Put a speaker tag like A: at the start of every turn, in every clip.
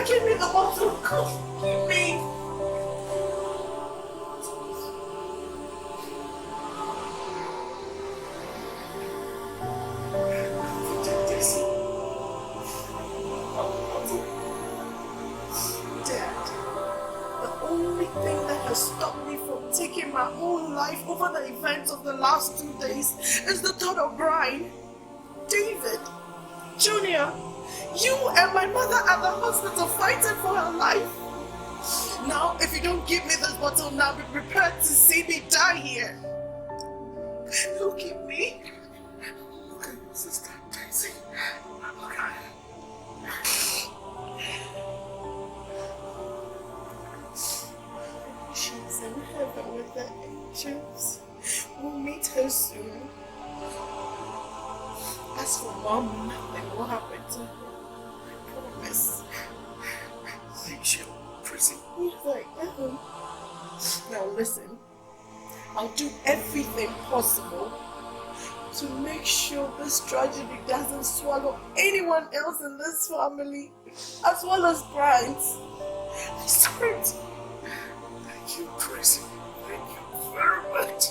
A: Give me the bottle. Give me. Dad, the only thing that has stopped me from taking my own life over the events of the last 2 days is the thought of Brian, David, Junior. You and my mother at the hospital fighting for her life. Now, if you don't give me this bottle now, be prepared to see me die here. Look at me. Look at your sister, Tracy. Look at her. She's in heaven with the angels. We'll meet her soon. As for Mom, nothing will happen to her. I promise. Thank you, Tracy. Yes, I am. Now listen, I'll do everything possible to make sure this tragedy doesn't swallow anyone else in this family, as well as Brian's. I swear it. Thank you, Tracy. Thank you very much.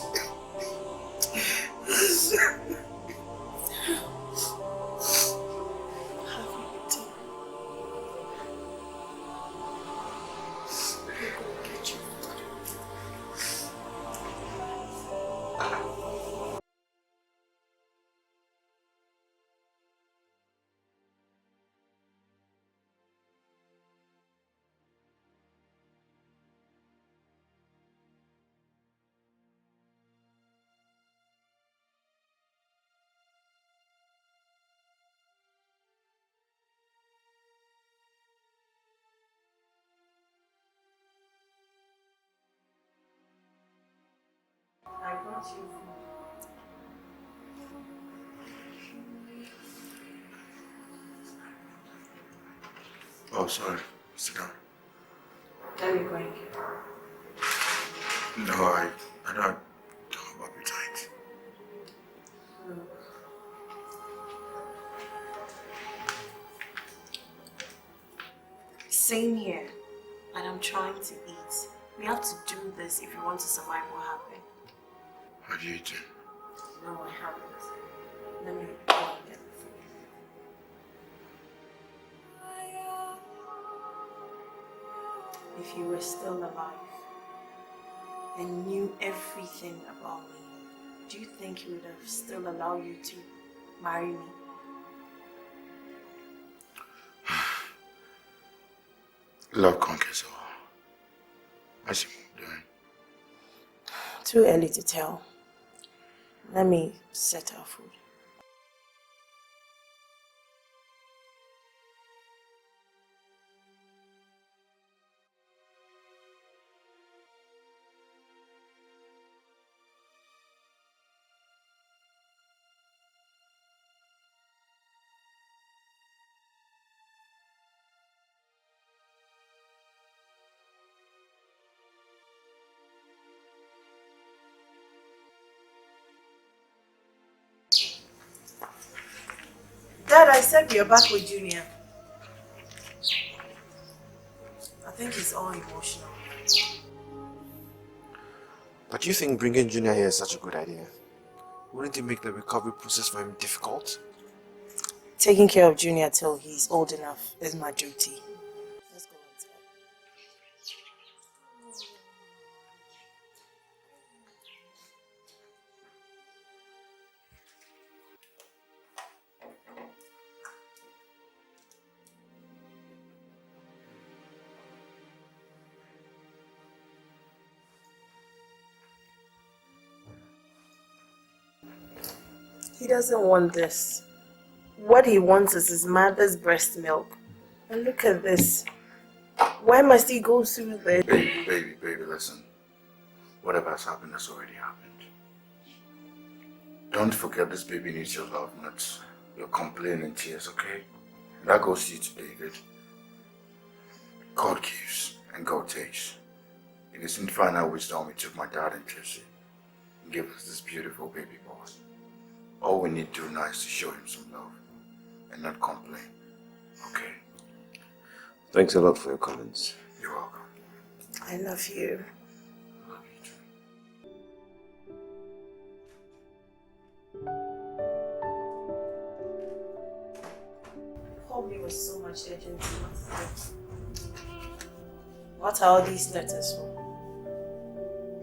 A: I brought you food.
B: Oh, sorry. Sit down.
A: Let me go and get
B: No, I don't have appetite.
A: Same here, but I'm trying to eat. We have to do this if you want to survive what happened.
B: Have you eaten?
A: No, I haven't. Let me go and get the food. If you were still alive and knew everything about me, do you think he would have still allowed you to marry me?
B: Love conquers all. What's your mom doing?
A: Too early to tell. Let me set our food. Dad, I said you're back with Junior. I think he's all emotional.
B: But you think bringing Junior here is such a good idea? Wouldn't it make the recovery process for him difficult?
A: Taking care of Junior till he's old enough is my duty. Let's go inside. He doesn't want this. What he wants is his mother's breast milk. And look at this. Why must he go through this?
B: Baby, listen. Whatever has happened has already happened. Don't forget this baby needs your love, not your complaint and tears, okay? And that goes to you to David. God gives and God takes. In his infinite wisdom, he took my dad and Tracy and gave us this beautiful baby boy. All we need to do now is to show him some love and not complain, okay?
C: Thanks a lot for your comments.
B: You're welcome.
A: I love you.
B: Love you too.
A: Probably with so much urgency. What are all these letters for?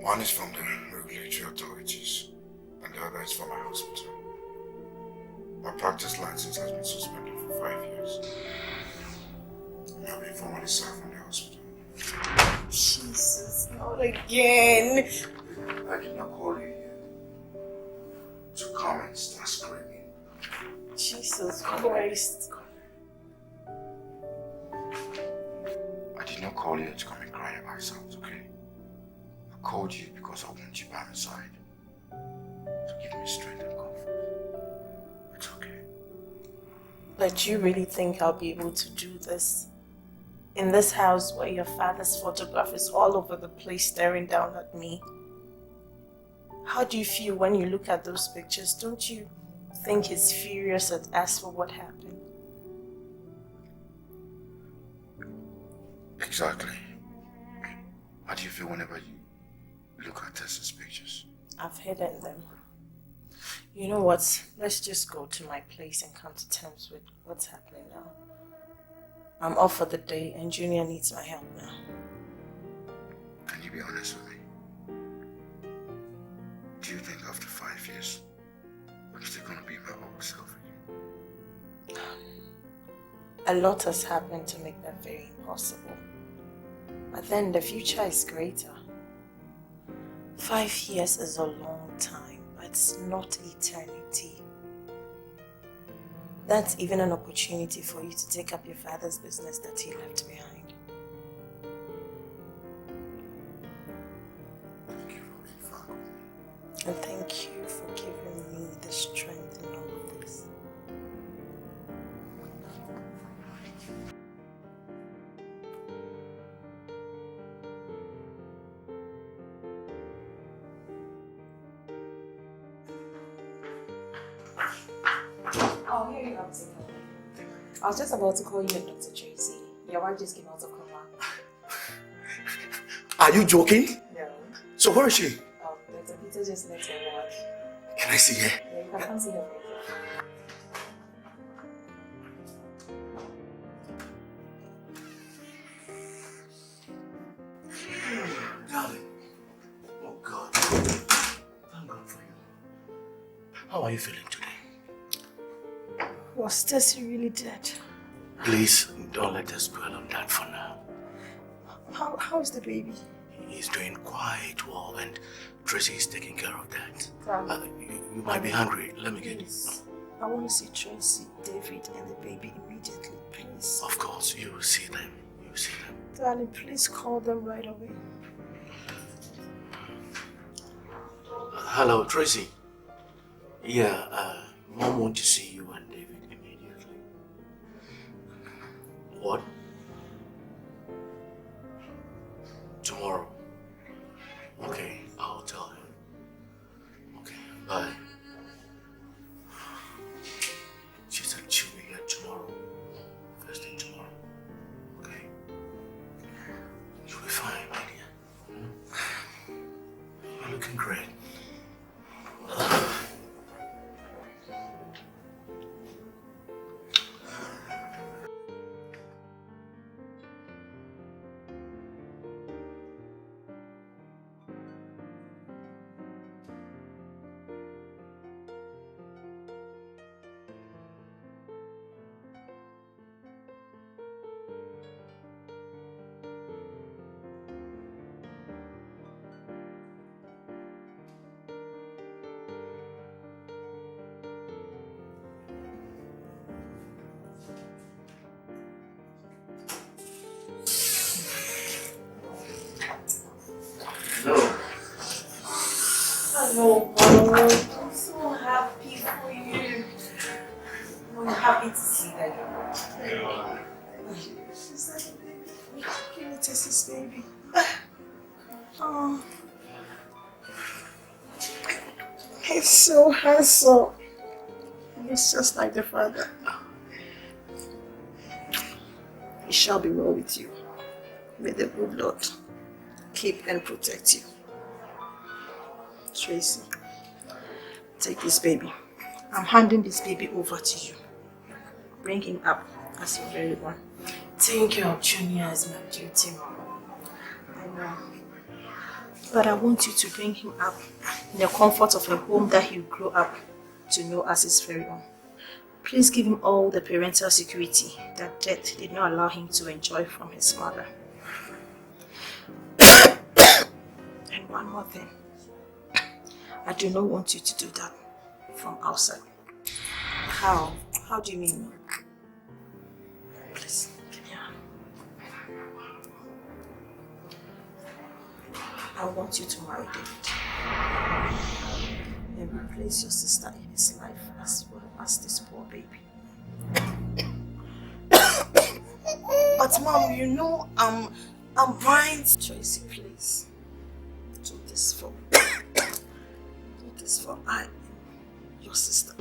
B: One is from the regulatory authorities, and the other is from my hospital. My practice license has been suspended for 5 years. I've been formally sacked from the hospital.
A: Jesus, not again.
B: I did not call you here to come and start screaming.
A: Jesus Christ.
B: I did not call you to come and cry about yourself, okay? I called you because I want you by my side. To give me strength and comfort. It's okay.
A: But you really think I'll be able to do this? In this house where your father's photograph is all over the place staring down at me? How do you feel when you look at those pictures? Don't you think he's furious at us for what happened?
B: Exactly. How do you feel whenever you look at Tessa's pictures?
A: I've hidden them. You know what? Let's just go to my place and come to terms with what's happening now. I'm off for the day and Junior needs my help now.
B: Can you be honest with me? Do you think after 5 years, I'm still gonna be my old self again?
A: A lot has happened to make that very impossible. But then the future is greater. 5 years is a long time, but it's not eternity. That's even an opportunity for you to take up your father's business that he left behind.
B: Thank you for being frank with me.
A: And thank you for giving me the strength in all of this.
D: Oh, here you are, Tika. I was just about to call you Dr. Tracy. Your wife just came out of coma.
B: Are you joking?
D: No.
B: So where is she?
D: Oh, Dr. Peter just left her ward.
B: Can I see her?
D: Yeah, you can come see her later.
E: Darling. Oh God. Thank God for you. How are you feeling today?
A: Was Stacy really dead?
E: Please don't let us dwell on that for now.
A: How's the baby?
E: He's doing quite well and Tracy is taking care of that.
A: Darling,
E: You might be hungry. Let me get you.
A: please. I want to see Tracy, David, and the baby immediately, please.
E: Of course, you will see them. You will see them.
A: Darling, please call them right away.
E: Hello, Tracy. Yeah, Mom wants to see you and David immediately. What? Tomorrow. Okay, I'll tell him. Okay, bye. She said she'll be here tomorrow. First thing tomorrow. Okay? You'll be fine, my dear. You're looking great.
A: Hello, Mom. I'm so happy for you. I'm happy to see that you're well. She's like a baby. Can you taste this baby? Oh. He's so handsome. He's just like the father. It shall be well with you. May the good Lord keep and protect you. Tracy, take this baby. I'm handing this baby over to you. Bring him up as your very one.
D: Thank you, Junior, as my duty, Mom.
A: I know. But I want you to bring him up in the comfort of a home that he'll grow up to know as his very own. Please give him all the parental security that death did not allow him to enjoy from his mother. And one more thing. I do not want you to do that from outside.
D: How? How do you mean?
A: Please, give me a hand. I want you to marry David and replace your sister in his life as well as this poor baby. But Mom, you know I'm blind. Tracy, please. Do this for I and your sister.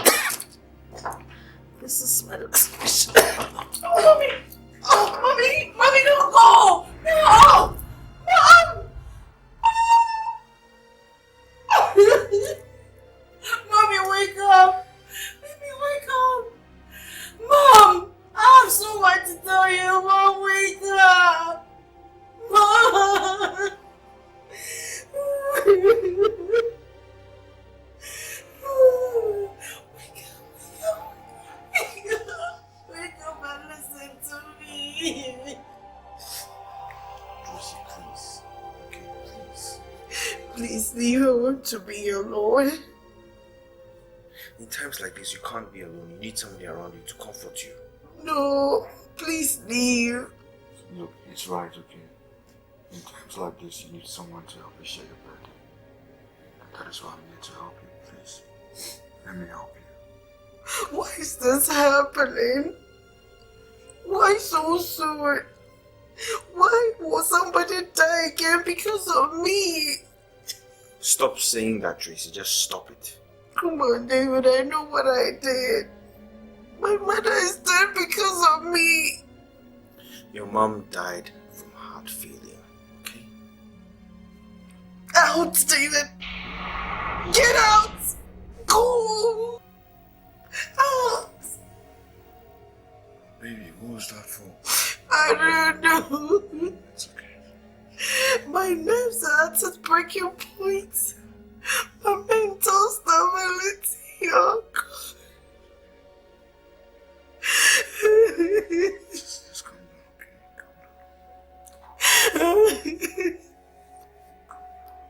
A: This is my last wish. Oh, Mommy! Oh, Mommy! Mommy, don't go! No! Mom! Mommy, wake up! Baby, wake up! Mom! I have so much to tell you. Mom, wake up! Mom! Wake up and listen to me.
E: Tracy, please. Okay, please.
A: Please leave. I want to be alone.
E: In times like this, you can't be alone. You need somebody around you to comfort you.
A: No, please leave.
B: Look, it's right, okay? In times like this, you need someone to help you share your burden. And that is why I'm here to help you, please. Let me help you.
A: Why is this happening? Why so soon? Why will somebody die again because of me?
E: Stop saying that, Tracy. Just stop it.
A: Come on, David, I know what I did. My mother is dead because of me.
E: Your mom died from heart failure, okay?
A: Out, David! Get out! Go! Out!
B: Baby, what was that for?
A: I don't know.
B: It's okay.
A: My nerves are at breaking point. My mental stability, oh God.
B: Just calm down, okay? Calm down.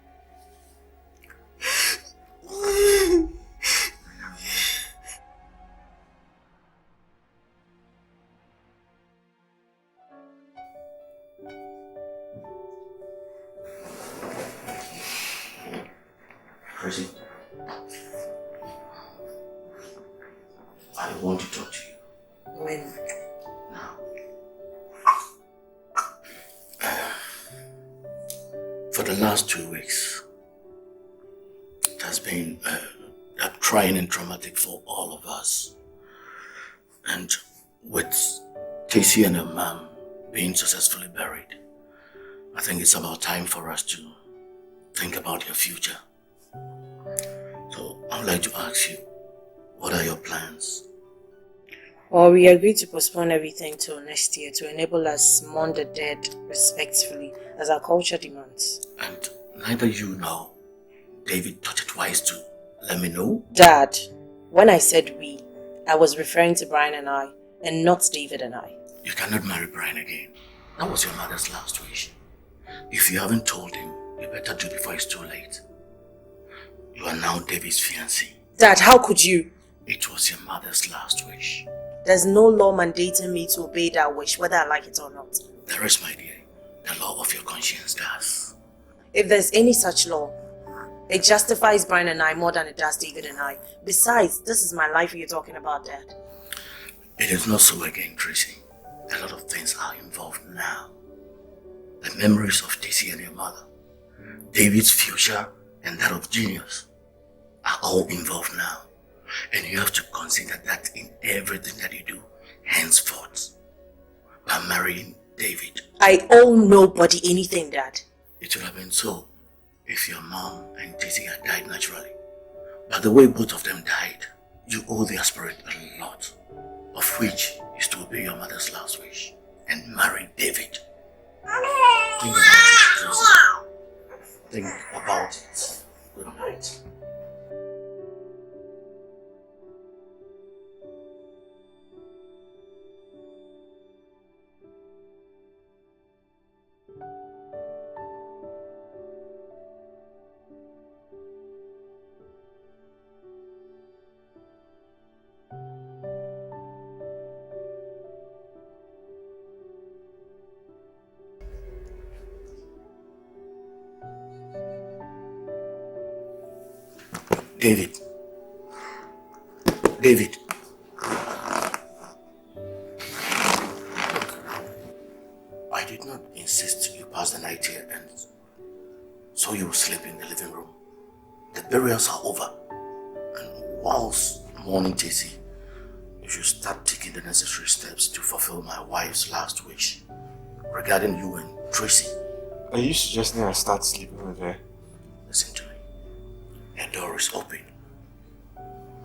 E: Tracy, I want to talk to you.
A: When?
E: Now. For the last 2 weeks, it has been trying and traumatic for all of us. And with Tracy and her mom being successfully buried, I think it's about time for us to think about your future. So I would like to ask you, what are your plans?
D: Well, we agreed to postpone everything till next year to enable us mourn the dead respectfully as our culture demands.
E: And neither you nor David thought it wise to let me know?
D: Dad, when I said we, I was referring to Brian and I, and not David and I.
E: You cannot marry Brian again. That was your mother's last wish. If you haven't told him, you better do before it's too late. You are now David's fiancé.
D: Dad, how could you?
E: It was your mother's last wish.
D: There's no law mandating me to obey that wish, whether I like it or not.
E: There is, my dear. The law of your conscience does.
D: If there's any such law, it justifies Brian and I more than it does David and I. Besides, this is my life you're talking about, Dad.
E: It is not so again, Tracy. A lot of things are involved now. The memories of Tracy and your mother, David's future and that of Junior's are all involved now. And you have to consider that in everything that you do henceforth. I'm marrying David.
D: I owe nobody anything, Dad.
E: It would have been so if your mom and Tracy had died naturally. But the way both of them died, you owe their spirit a lot, of which is to obey your mother's last wish and marry David. Think about it, Tracy. Think about it. Good night. David. David. I did not insist you pass the night here and so you will sleep in the living room. The burials are over. And whilst mourning Tracy, you should start taking the necessary steps to fulfill my wife's last wish regarding you and Tracy.
C: Are you suggesting I start sleeping with her?
E: Listen to me. Her door is open.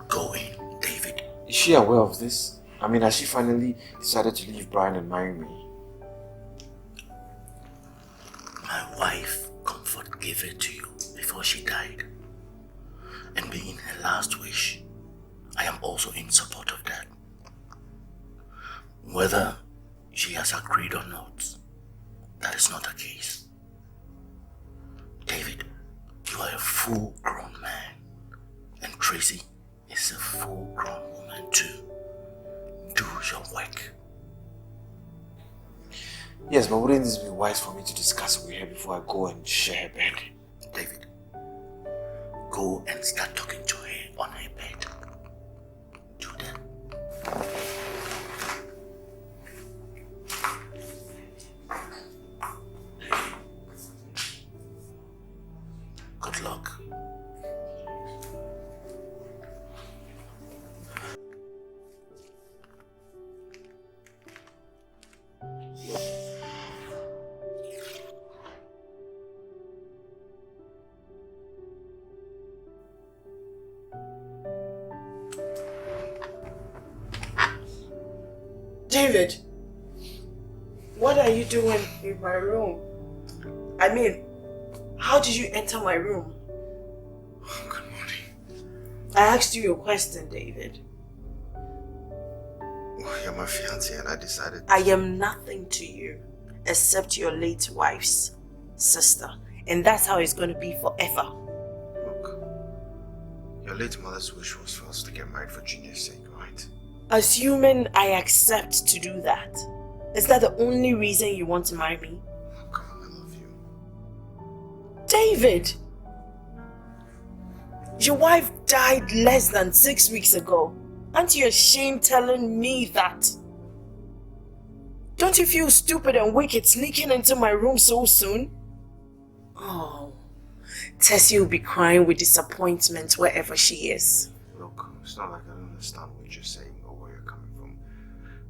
E: Go in, David.
C: Is she aware of this? I mean, has she finally decided to leave Brian and marry me?
E: My wife, Comfort, gave it to you before she died. And being her last wish, I am also in support of that. Whether she has agreed or not, that is not the case. David, you are a full-grown man, and Tracy is a full-grown woman too. Do your work.
C: Yes, but wouldn't this be wise for me to discuss with her before I go and share her bed?
E: David, go and start talking to her on her bed. Do that. Good luck.
A: David, what are you doing in my room? I mean, how did you enter my room?
B: Good morning.
A: I asked you a question, David.
B: Well, you're my fiance and I decided...
A: I am nothing to you except your late wife's sister. And that's how it's going to be forever.
B: Look, your late mother's wish was for us to get married for Junior's sake, right?
A: Assuming I accept to do that, is that the only reason you want to marry me?
B: Oh, come on, I love you.
A: David! Your wife died less than 6 weeks ago. Aren't you ashamed telling me that? Don't you feel stupid and wicked sneaking into my room so soon? Oh, Tessie will be crying with disappointment wherever she is.
B: Look, it's not like I don't understand what you're saying or where you're coming from.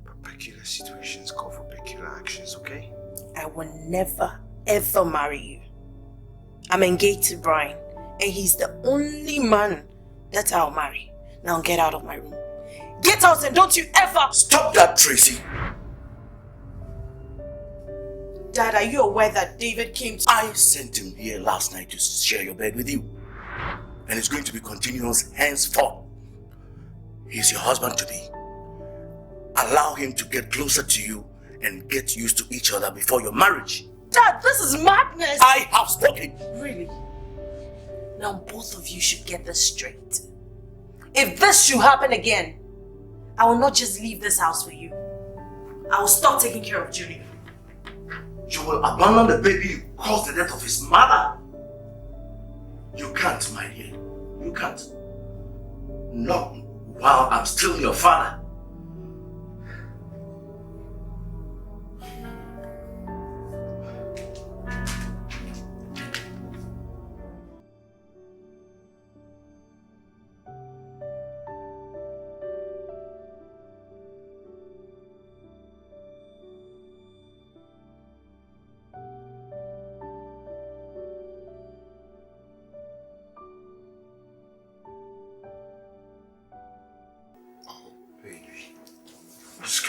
B: But peculiar situations call for peculiar actions, okay?
A: I will never, ever marry you. I'm engaged to Brian, and he's the only man that I'll marry. Now get out of my room. Get out and don't you ever...
E: Stop that, Tracy!
A: Dad, are you aware that David came to...
E: I sent him here last night to share your bed with you. And it's going to be continuous henceforth. He's your husband to be. Allow him to get closer to you and get used to each other before your marriage.
A: Dad, this is madness!
E: I have spoken!
A: Really? Now both of you should get this straight. If this should happen again, I will not just leave this house for you. I will stop taking care of Junior.
E: You will abandon the baby you caused the death of his mother? You can't, my dear. You can't. Not while I'm still your father.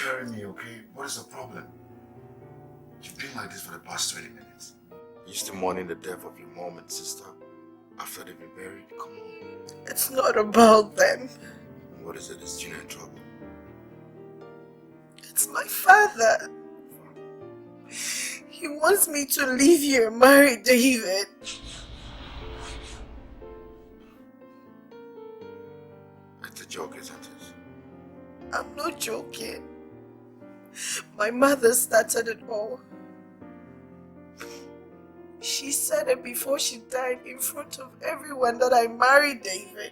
B: scaring me, okay? What is the problem? You've been like this for the past 20 minutes. You still mourning the death of your mom and sister after they've been buried? Come on.
A: It's not about them.
B: What is it? Is Gina in trouble?
A: It's my father. He wants me to leave you and marry David.
B: It's a joke, isn't it?
A: I'm not joking. My mother started it all. She said it before she died in front of everyone that I married David.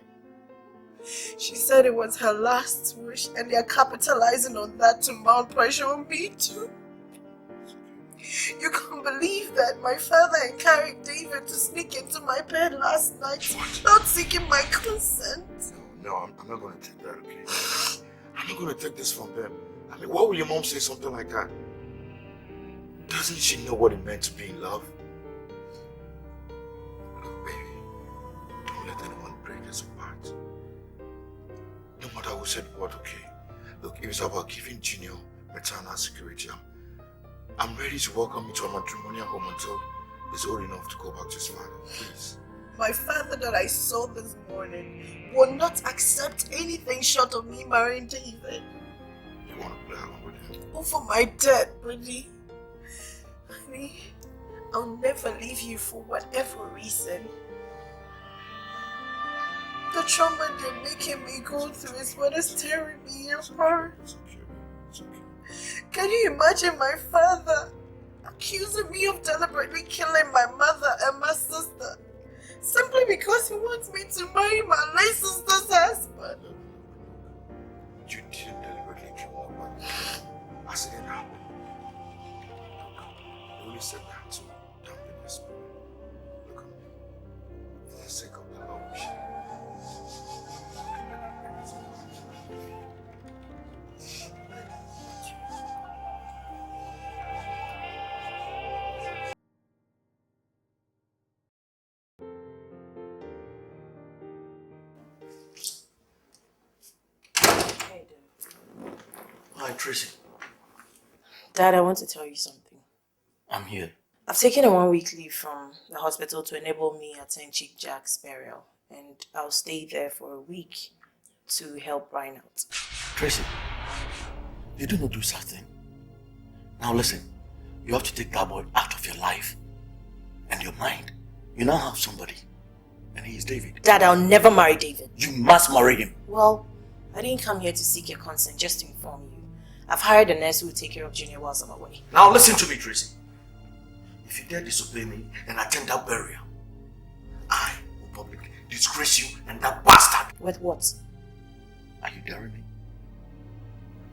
A: She said it was her last wish and they're capitalizing on that to mount pressure on me too. You can't believe that my father encouraged David to sneak into my bed last night without seeking my consent.
B: No, I'm not going to take that, okay? I'm not going to take this from them. I mean, why would your mom say something like that? Doesn't she know what it meant to be in love? Look, baby, don't let anyone break us apart. No matter who said what, okay? Look, if it's about giving Junior maternal security, I'm ready to welcome you to a matrimonial home until he's old enough to go back to his father. Please.
A: My father that I saw this morning will not accept anything short of me marrying David.
B: You want to play along with him?
A: Over my dead, Brittany. Honey, I'll never leave you for whatever reason. The trauma they're making me go through is what is tearing me apart.
B: It's okay. It's okay.
A: Can you imagine my father accusing me of deliberately killing my mother and my sister simply because he wants me to marry my late sister's husband?
B: You didn't deliberately kill nobody. Accident happened. You only said that to dampen your spirit. Look at me. For the sake of the Lord, we should.
D: Hey, Dad.
E: Hi, Tracy.
D: Dad, I want to tell you something.
E: I'm here.
D: I've taken a 1 week leave from the hospital to enable me attend Chief Jack's burial, and I'll stay there for a week to help Brian out.
E: Tracy, you do not do such thing. Now listen, you have to take that boy out of your life and your mind. You now have somebody, and he is David.
D: Dad, I'll never marry David.
E: You must marry him.
D: Well, I didn't come here to seek your consent, just to inform you. I've hired a nurse who will take care of Junior whilst I'm away.
E: Now listen to me, Tracy. If you dare disobey me and attend that burial, I will publicly disgrace you and that bastard.
D: With what?
E: Are you daring me?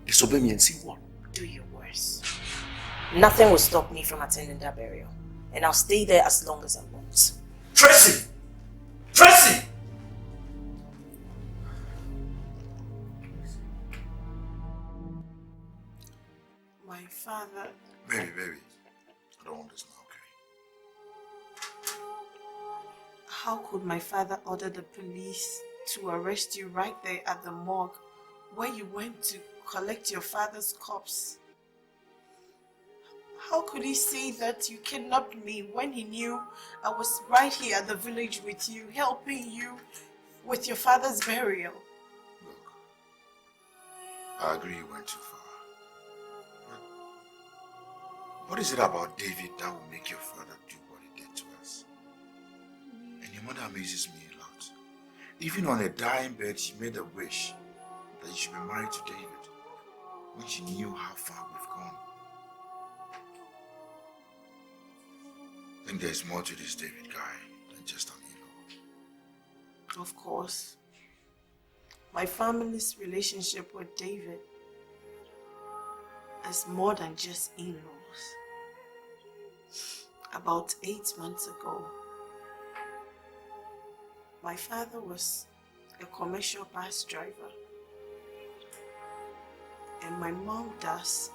E: Disobey me and see what?
D: Do your worst. Nothing will stop me from attending that burial, and I'll stay there as long as I want.
E: Tracy! Tracy!
A: My father.
B: Baby. I don't want this now, okay?
A: How could my father order the police to arrest you right there at the morgue where you went to collect your father's corpse? How could he say that you kidnapped me when he knew I was right here at the village with you, helping you with your father's burial?
B: Look, I agree you went too far. But what is it about David that will make your father do what he did to us? And your mother amazes me a lot. Even on a dying bed, she made a wish that you should be married to David when she knew how far we've gone. I think there's more to this David guy than just an in-law.
A: Of course. My family's relationship with David is more than just in-laws. About 8 months ago, my father was a commercial bus driver, and my mom does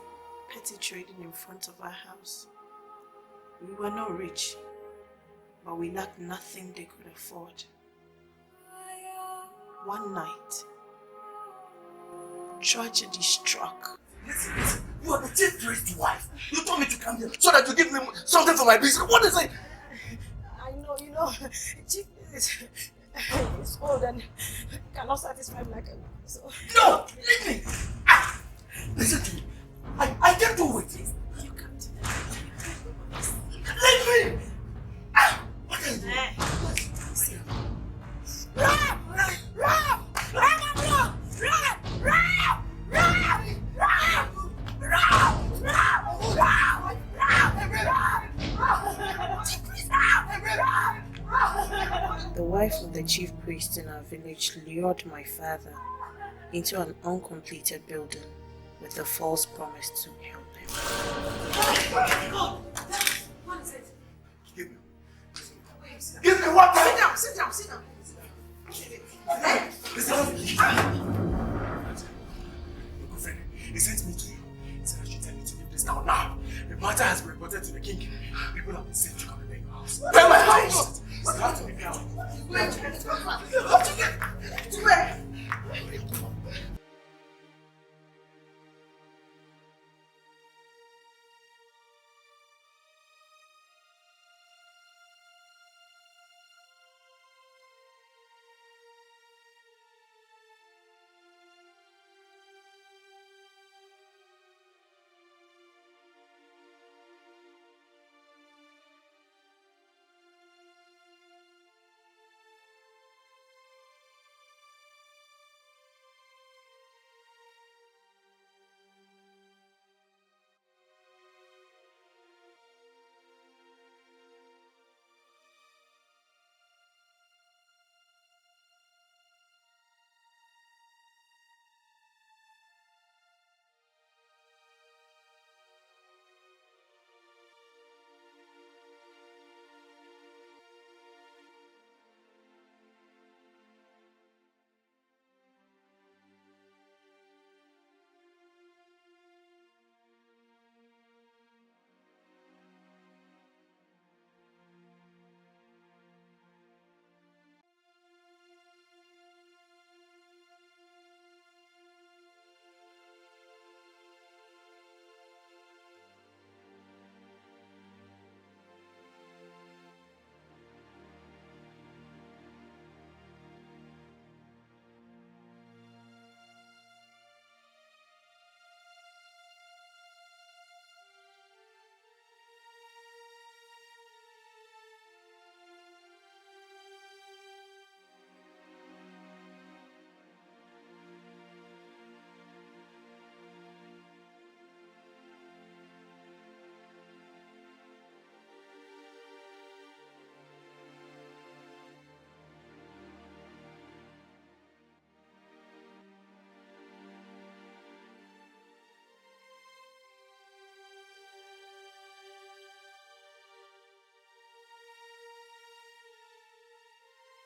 A: petty trading in front of our house. We were not rich, but we lacked nothing they could afford. One night, tragedy struck.
E: Listen. You are the chief priest's wife. You told me to come here so that you give me something for my business. What is it?
A: I know, Chief is old and cannot satisfy me like a man, so...
E: No! Leave me! Listen to me. I can't do it.
A: You can't.
E: Leave me! What are you doing?
D: The wife of the chief priest in our village lured my father into an uncompleted building with the false promise to help him.
A: What is it?
E: Give me water!
A: Sit down.
E: Good friend, he sent me to you. He said I should tell you to leave this town now. The matter has been reported to the king. People have been sent to come and beg your house. Pay my house! You have to leave me out.
A: To where?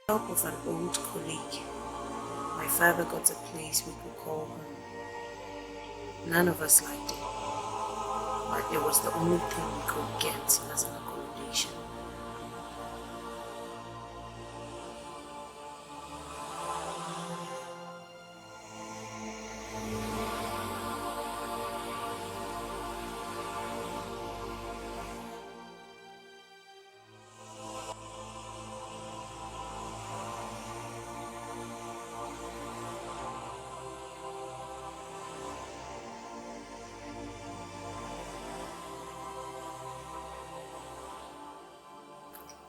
D: With the help of an old colleague, my father got a place we could call home. None of us liked it, but it was the only thing we could get as an accommodation.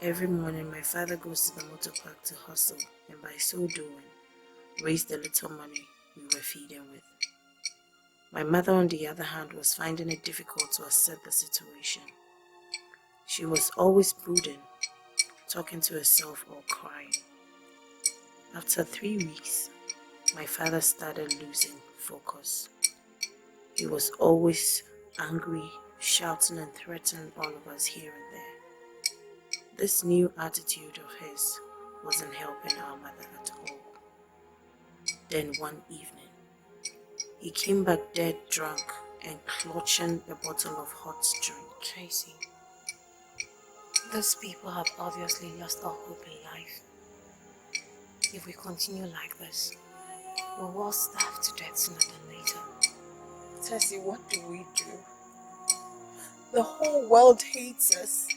D: Every morning, my father goes to the motor park to hustle, and by so doing, raise the little money we were feeding with. My mother, on the other hand, was finding it difficult to accept the situation. She was always brooding, talking to herself or crying. After 3 weeks, my father started losing focus. He was always angry, shouting and threatening all of us here and there. This new attitude of his wasn't helping our mother at all. Then one evening, he came back dead drunk and clutching a bottle of hot drink.
F: Tracy, those people have obviously lost all hope in life. If we continue like this, we'll all starve to death sooner than later.
A: Tessie, what do we do? The whole world hates us.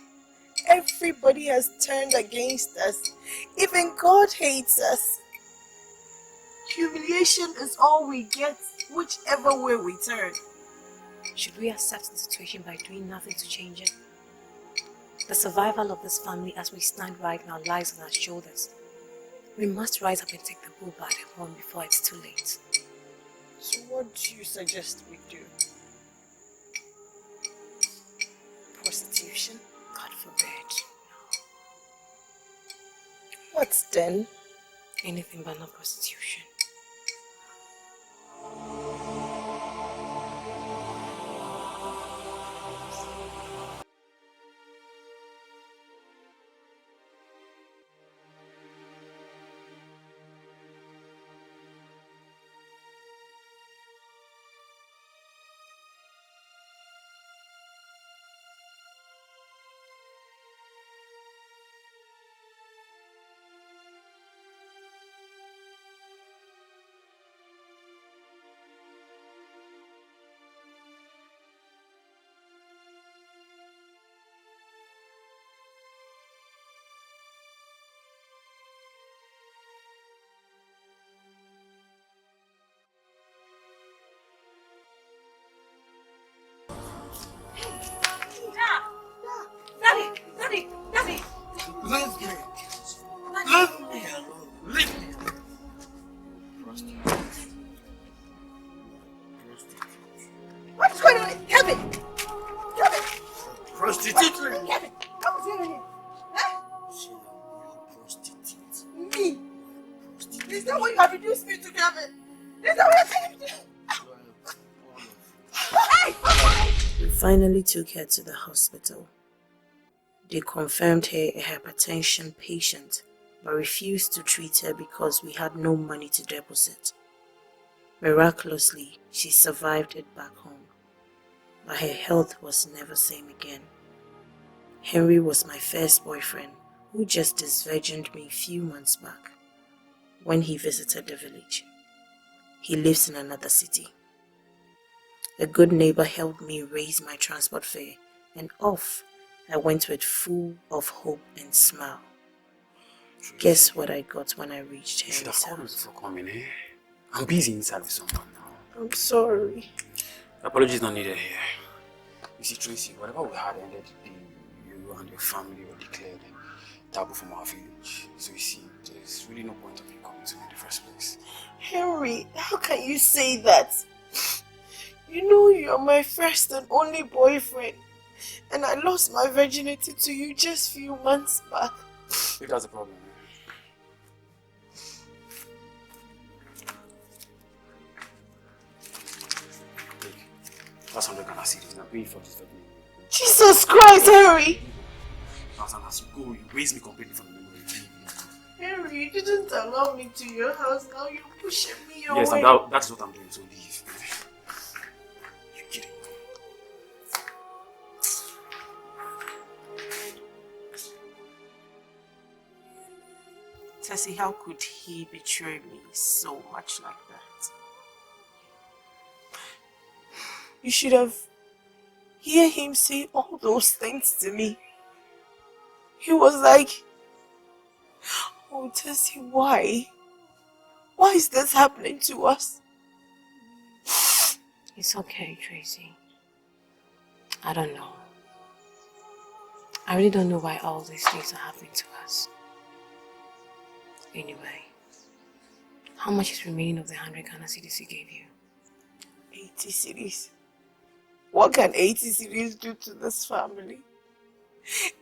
A: Everybody has turned against us. Even God hates us. Humiliation is all we get, whichever way we turn.
F: Should we accept the situation by doing nothing to change it? The survival of this family as we stand right now lies on our shoulders. We must rise up and take the bull by the horn before it's too late.
A: So what do you suggest we do? Prostitution?
F: God forbid.
A: What then?
F: Anything but not prostitution. Daddy!
B: Leave me! Leave me alone! Leave me!
A: What's going on? Kevin!
B: Prostitute!
A: Kevin! What's going on here? Huh?
B: Prostitute.
A: Me? Is that what you have reduced me to, Kevin? Is that what you're telling me to?
D: We finally took her to the hospital. They confirmed her a hypertension patient, but refused to treat her because we had no money to deposit. Miraculously, she survived it back home, but her health was never same again. Henry was my first boyfriend, who just disvirgined me a few months back when he visited the village. He lives in another city. A good neighbor helped me raise my transport fare, and off I went with full of hope and smile. Guess what I got when I reached
C: You should have
D: Henry's
C: called me
D: house?
C: before coming, eh? I'm busy inside with someone now.
A: I'm sorry.
C: Apologies not needed here. You see, Tracy, whatever we had ended, you and your family were declared taboo from our village. So you see, there's really no point of you coming to me in the first place.
A: Henry, how can you say that? You know you're my first and only boyfriend, and I lost my virginity to you just a few months back.
C: If that's the problem, that's 100 Ghana cedis. Now pay for this.
A: Jesus Christ, Henry!
C: As you go, you raise me completely from the memory.
A: Henry, you didn't allow me to your house, now you're pushing me away.
C: Yes, and that is what I'm doing, so leave. You're kidding.
D: Tessie, how could he betray me so much like that?
A: You should have heard him say all those things to me. He was like, oh Tessie, why? Why is this happening to us?
F: It's okay, Tracy. I don't know. I really don't know why all these things are happening to us. Anyway, how much is remaining of the 100 Ghana cedis he gave you?
A: 80 cedis. What can 80 cedis do to this family?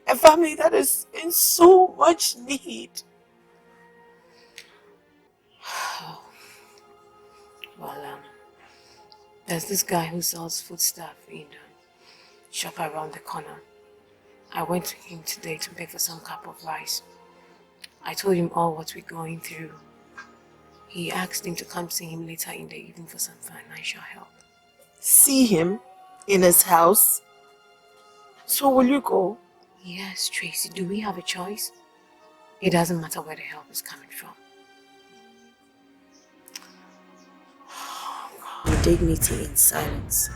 A: A family that is in so much need.
F: Well, there's this guy who sells foodstuff in the shop around the corner. I went to him today to beg for some cup of rice. I told him all what we're going through. He asked him to come see him later in the evening for some financial help.
A: See him in his house? So will you go?
F: Yes, Tracy, do we have a choice? It doesn't matter where the help is coming from.
D: with dignity in silence.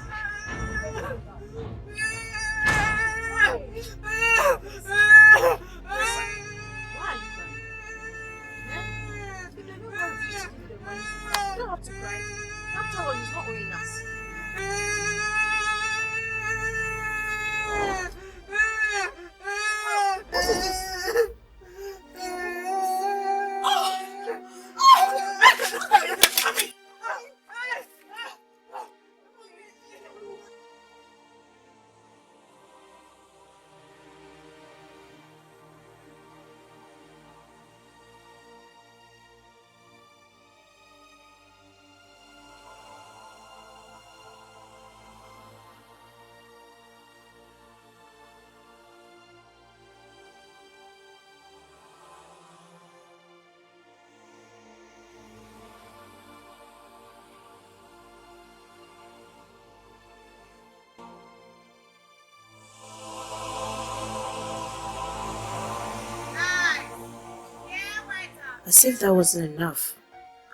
D: As if that wasn't enough,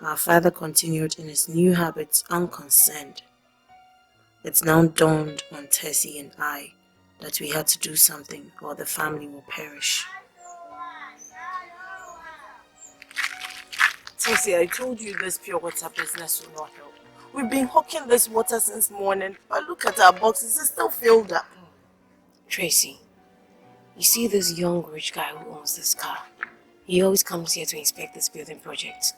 D: our father continued in his new habits unconcerned. It's now dawned on Tracy and I that we had to do something or the family will perish.
A: Tracy, I told you this pure water business will not help. We've been hawking this water since morning, but look at our boxes, it's still filled up.
F: Tracy, you see this young rich guy who owns this car? He always comes here to inspect this building project.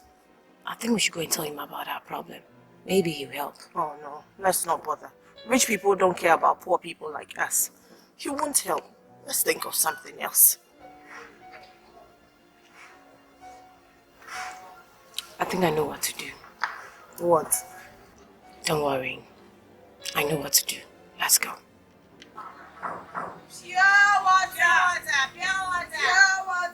F: I think we should go and tell him about our problem. Maybe he'll help.
A: Oh no, let's not bother. Rich people don't care about poor people like us. He won't help. Let's think of something else.
F: I think I know what to do.
A: What?
F: Don't worry. I know what to do. Let's go.
A: Pure water! Pure water! Pure water! Pure water!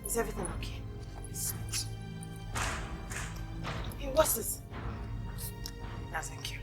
A: Is everything okay? Hey, what's this? No, thank you.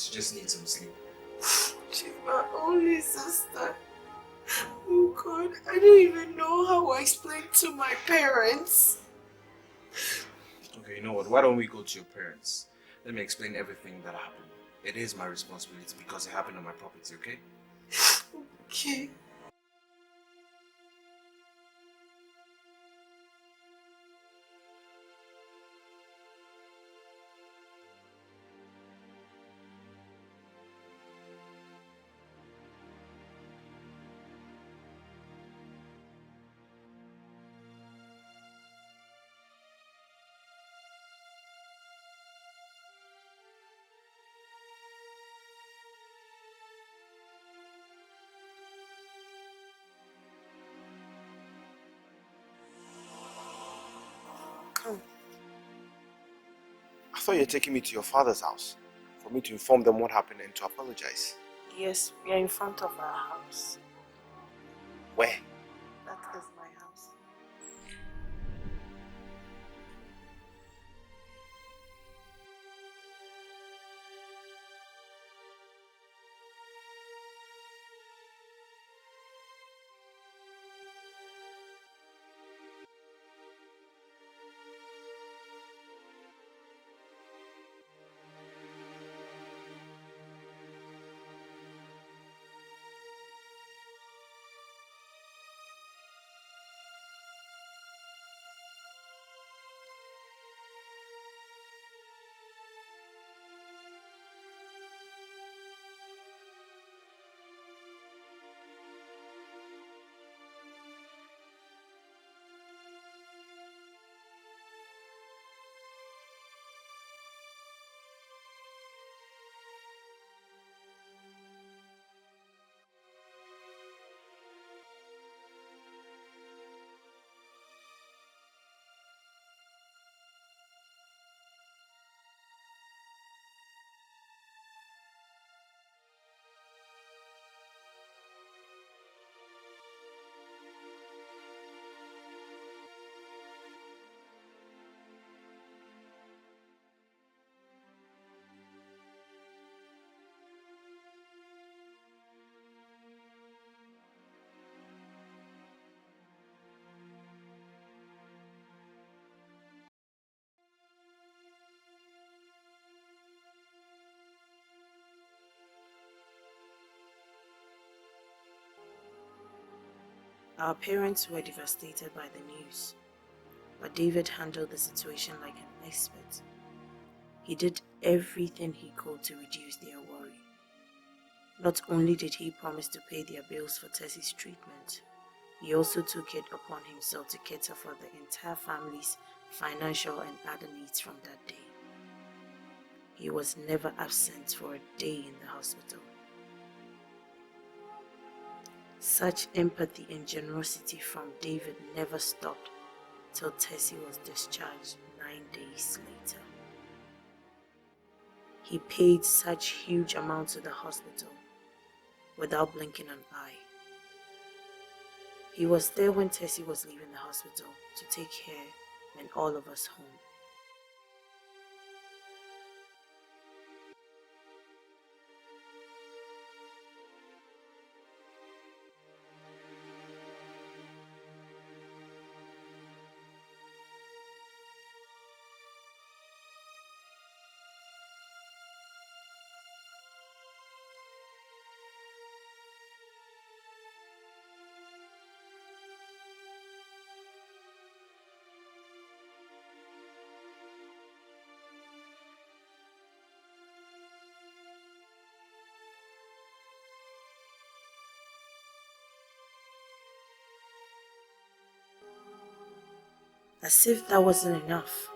G: She just needs some sleep.
A: She's my only sister. Oh God, I don't even know how I explain to my parents.
G: Okay, you know what? Why don't we go to your parents? Let me explain everything that happened. It is my responsibility because it happened on my property, okay?
A: Okay.
B: I thought you were taking me to your father's house for me to inform them what happened and to apologize.
A: Yes, we are in front of our house.
B: Where?
A: That is my house.
D: Our parents were devastated by the news, but David handled the situation like an expert. He did everything he could to reduce their worry. Not only did he promise to pay their bills for Tessie's treatment, he also took it upon himself to cater for the entire family's financial and other needs from that day. He was never absent for a day in the hospital. Such empathy and generosity from David never stopped till Tessie was discharged 9 days later. He paid such huge amounts to the hospital without blinking an eye. He was there when Tessie was leaving the hospital to take her and all of us home. As if that wasn't enough,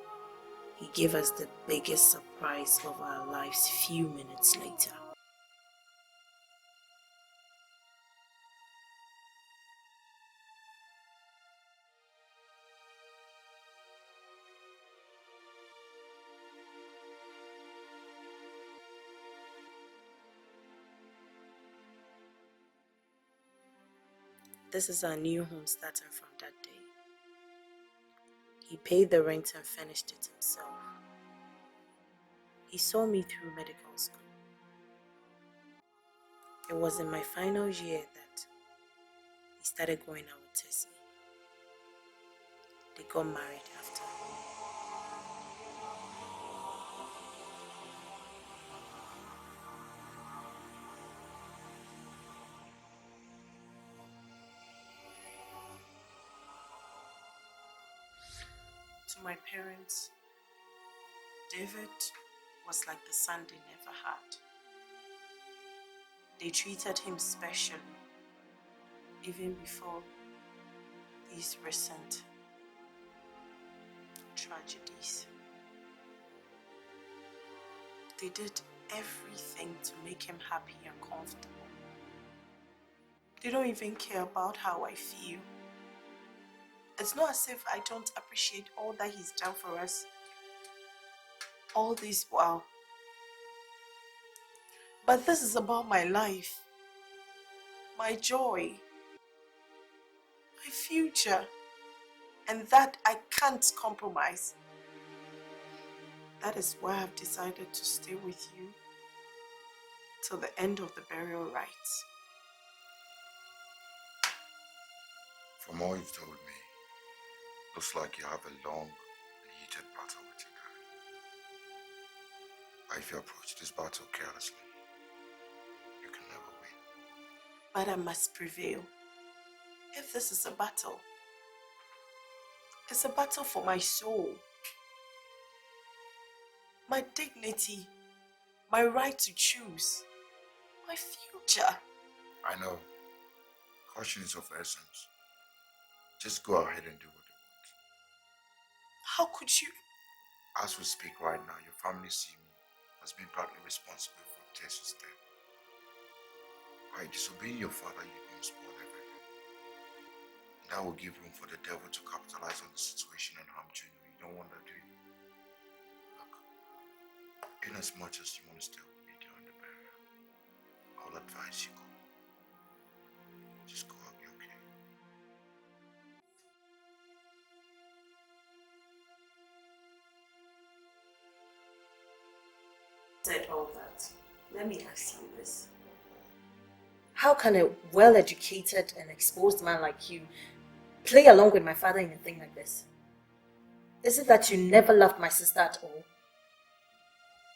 D: he gave us the biggest surprise of our lives few minutes later. This is our new home starting from that day. He paid the rent and finished it himself. He saw me through medical school. It was in my final year that he started going out with Tessie. They got married after. To my parents, David was like the son they never had. They treated him specially, even before these recent tragedies. They did everything to make him happy and comfortable. They don't even care about how I feel. It's not as if I don't appreciate all that he's done for us all this while. But this is about my life, my joy, my future, and that I can't compromise. That is why I've decided to stay with you till the end of the burial rites.
B: From all you've told me, looks like you have a long and heated battle with your dad. If you approach this battle carelessly, you can never win.
A: But I must prevail. If this is a battle, it's a battle for my soul, my dignity, my right to choose, my future.
B: I know. Caution is of essence. Just go ahead and do what you want.
A: How could you?
B: As we speak right now, your family see me as being partly responsible for Tessie's death. By disobeying your father, you don't spoil everything. And that will give room for the devil to capitalize on the situation and harm Junior. You don't want that, do you? Look, in as much as you want to stay with me during the burial, I'll advise you go. Just go, I'll be okay.
D: Said all that. Let me ask you this. How can a well-educated and exposed man like you play along with my father in a thing like this? Is it that you never loved my sister at all?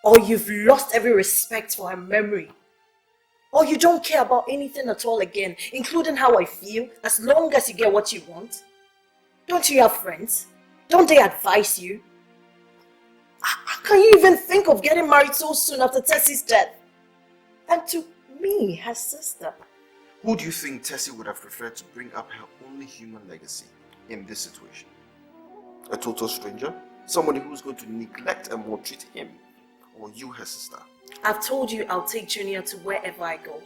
D: Or you've lost every respect for her memory? Or you don't care about anything at all again, including how I feel, as long as you get what you want? Don't you have friends? Don't they advise you? How can you even think of getting married so soon after Tessie's death? And to me, her sister.
G: Who do you think Tessie would have preferred to bring up her only human legacy in this situation? A total stranger? Somebody who's going to neglect and maltreat him? Or you, her sister?
D: I've told you I'll take Junior to wherever I go.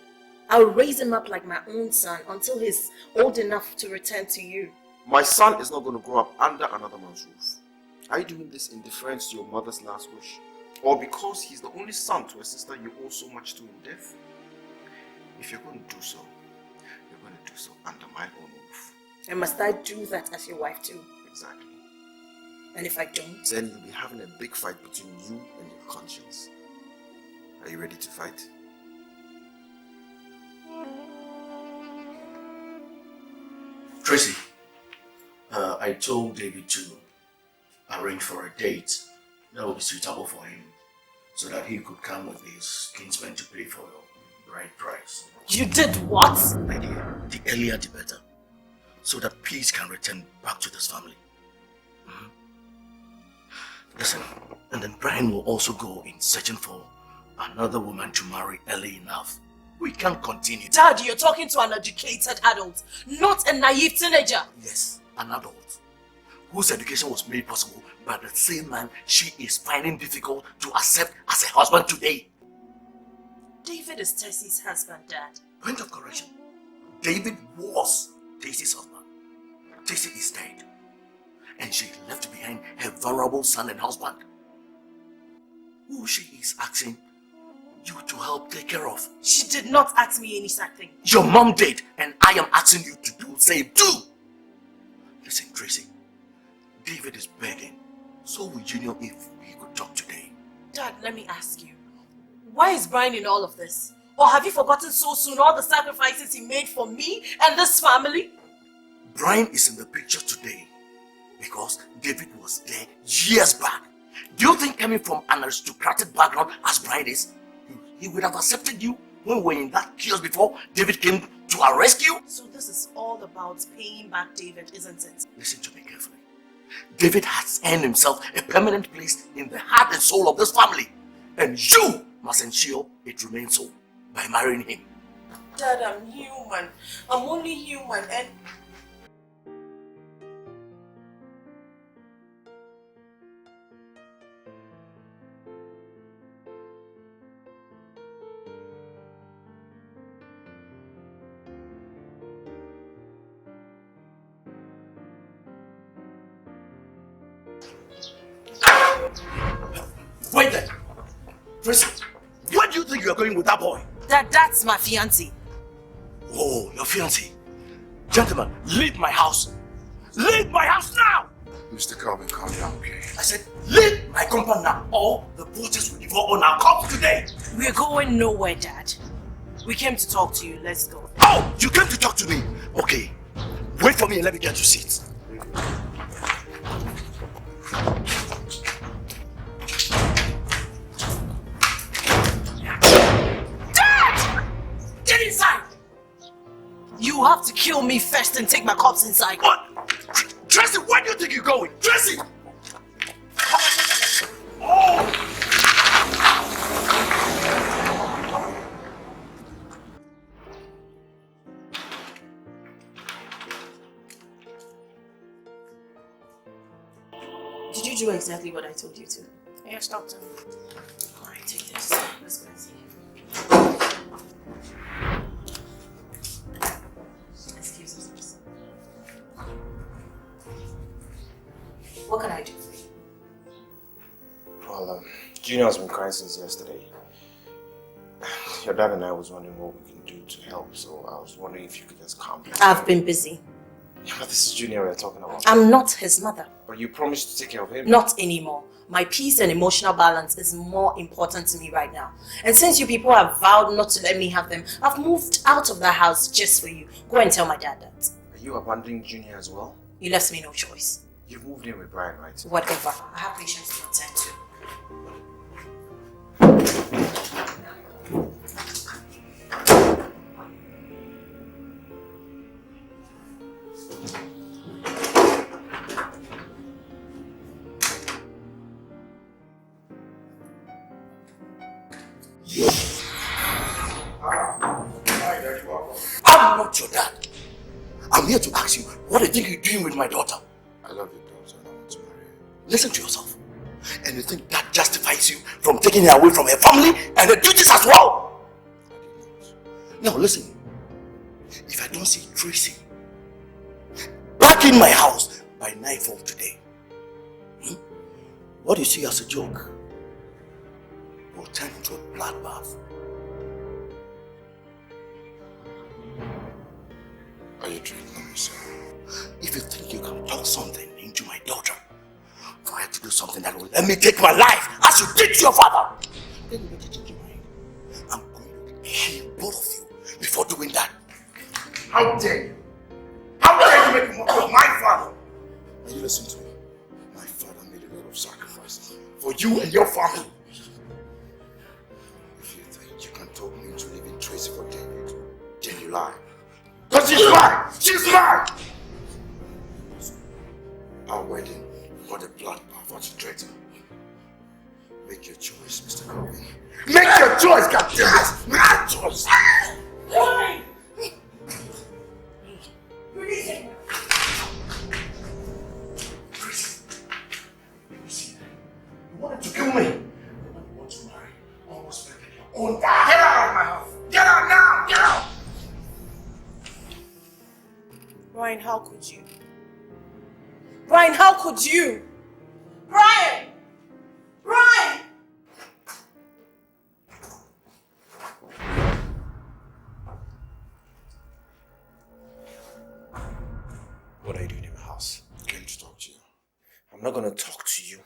D: I'll raise him up like my own son until he's old enough to return to you.
G: My son is not going to grow up under another man's roof. Are you doing this in deference to your mother's last wish? Or because he's the only son to a sister you owe so much to in death? If you're going to do so, you're going to do so under my own roof.
D: And must I do that as your wife too?
G: Exactly.
D: And if I don't?
G: Then you'll be having a big fight between you and your conscience. Are you ready to fight?
E: Tracy, I told David to arrange for a date that would be suitable for him so that he could come with his kinsmen to pay for your bride price.
D: You did what?
E: My dear, the earlier the better, so that peace can return back to this family. Listen, and then Brian will also go in searching for another woman to marry early enough. We can't continue.
D: Dad, you're talking to an educated adult, not a naive teenager.
E: Yes, an adult whose education was made possible by the same man she is finding difficult to accept as a husband today.
D: David is Tessie's husband, Dad.
E: Point of correction. David was Tracy's husband. Tracy is dead. And she left behind her vulnerable son and husband, who she is asking you to help take care of.
D: She did not ask me any such thing.
E: Your mom did, and I am asking you to do the same too. Listen, Tracy, David is begging. So would Junior if we could talk today.
D: Dad, let me ask you. Why is Brian in all of this? Or have you forgotten so soon all the sacrifices he made for me and this family?
E: Brian is in the picture today because David was there years back. Do you think coming from an aristocratic background as Brian is, he would have accepted you when we were in that chaos before David came to arrest you?
D: So this is all about paying back David, isn't it?
E: Listen to me carefully. David has earned himself a permanent place in the heart and soul of this family. And you must ensure it remains so by marrying him.
D: Dad, I'm human. I'm only human and...
E: Wait there! Tracy, where do you think you are going with that boy?
D: That's my fiance.
E: Oh, your fiancé. Gentlemen, leave my house. Leave my house now!
B: Mr. Calvin, calm down, okay?
E: I said, leave my compound now, or the process will devolve on our cops today.
D: We're going nowhere, Dad. We came to talk to you. Let's go.
E: Oh, you came to talk to me? Okay. Wait for me and let me get you seats.
D: Dad! Get inside! You have to kill me first and take my corpse inside.
E: What? Tracy, where do you think you're going? Tracy! Oh!
D: Did you do exactly what I told you to?
F: Yes, doctor.
D: Alright, take this. Let's go and see. Excuse us, please. What can I do for you?
G: Well, Junior has been crying since yesterday. Your dad and I was wondering what we can do to help, so I was wondering if you could just calm down.
D: I've been busy.
G: Yeah, but this is Junior we're talking about.
D: I'm not his mother.
G: But you promised to take care of him.
D: Not anymore. My peace and emotional balance is more important to me right now. And since you people have vowed not to let me have them, I've moved out of the house just for you. Go and tell my dad that.
G: Are you abandoning Junior as well?
D: You left me no choice.
G: You've moved in with Brian, right?
D: Whatever. I have patience to attend to.
E: I'm not your dad. I'm here to ask you, what do you think you're doing with my daughter?
B: I love your daughter and I want to marry her.
E: Listen to yourself. And you think that justifies you from taking her away from her family and her duties as well? Now listen. If I don't see Tracy back in my house by nightfall today, what you see as a joke will turn into a bloodbath.
B: Are you treating me, sir?
E: If you think you can talk something into my daughter for her to do something that will let me take my life as you did to your father, then you better change your mind. I'm going to kill both of you before doing that.
B: How dare you? How dare you make a mockery of my father? And you listen to me. My father made a lot of sacrifices for you and your family. If you think you can talk me into leaving Tracy for David, then you lie. Because she's mine! She's mine! Our wedding was a bloodbath as a traitor. Make your choice, Mr. Colvin. Make your choice, goddammit! Make your choice!
A: Why?
E: Release him! You wanted to kill me. The one you want to marry almost made your own dad.
B: Get out of my house! Get out now! Get out!
A: Brian, how could you? Brian, how could you? Brian! Brian!
G: What are you doing in my house?
B: I came to talk to you.
G: I'm not gonna talk to you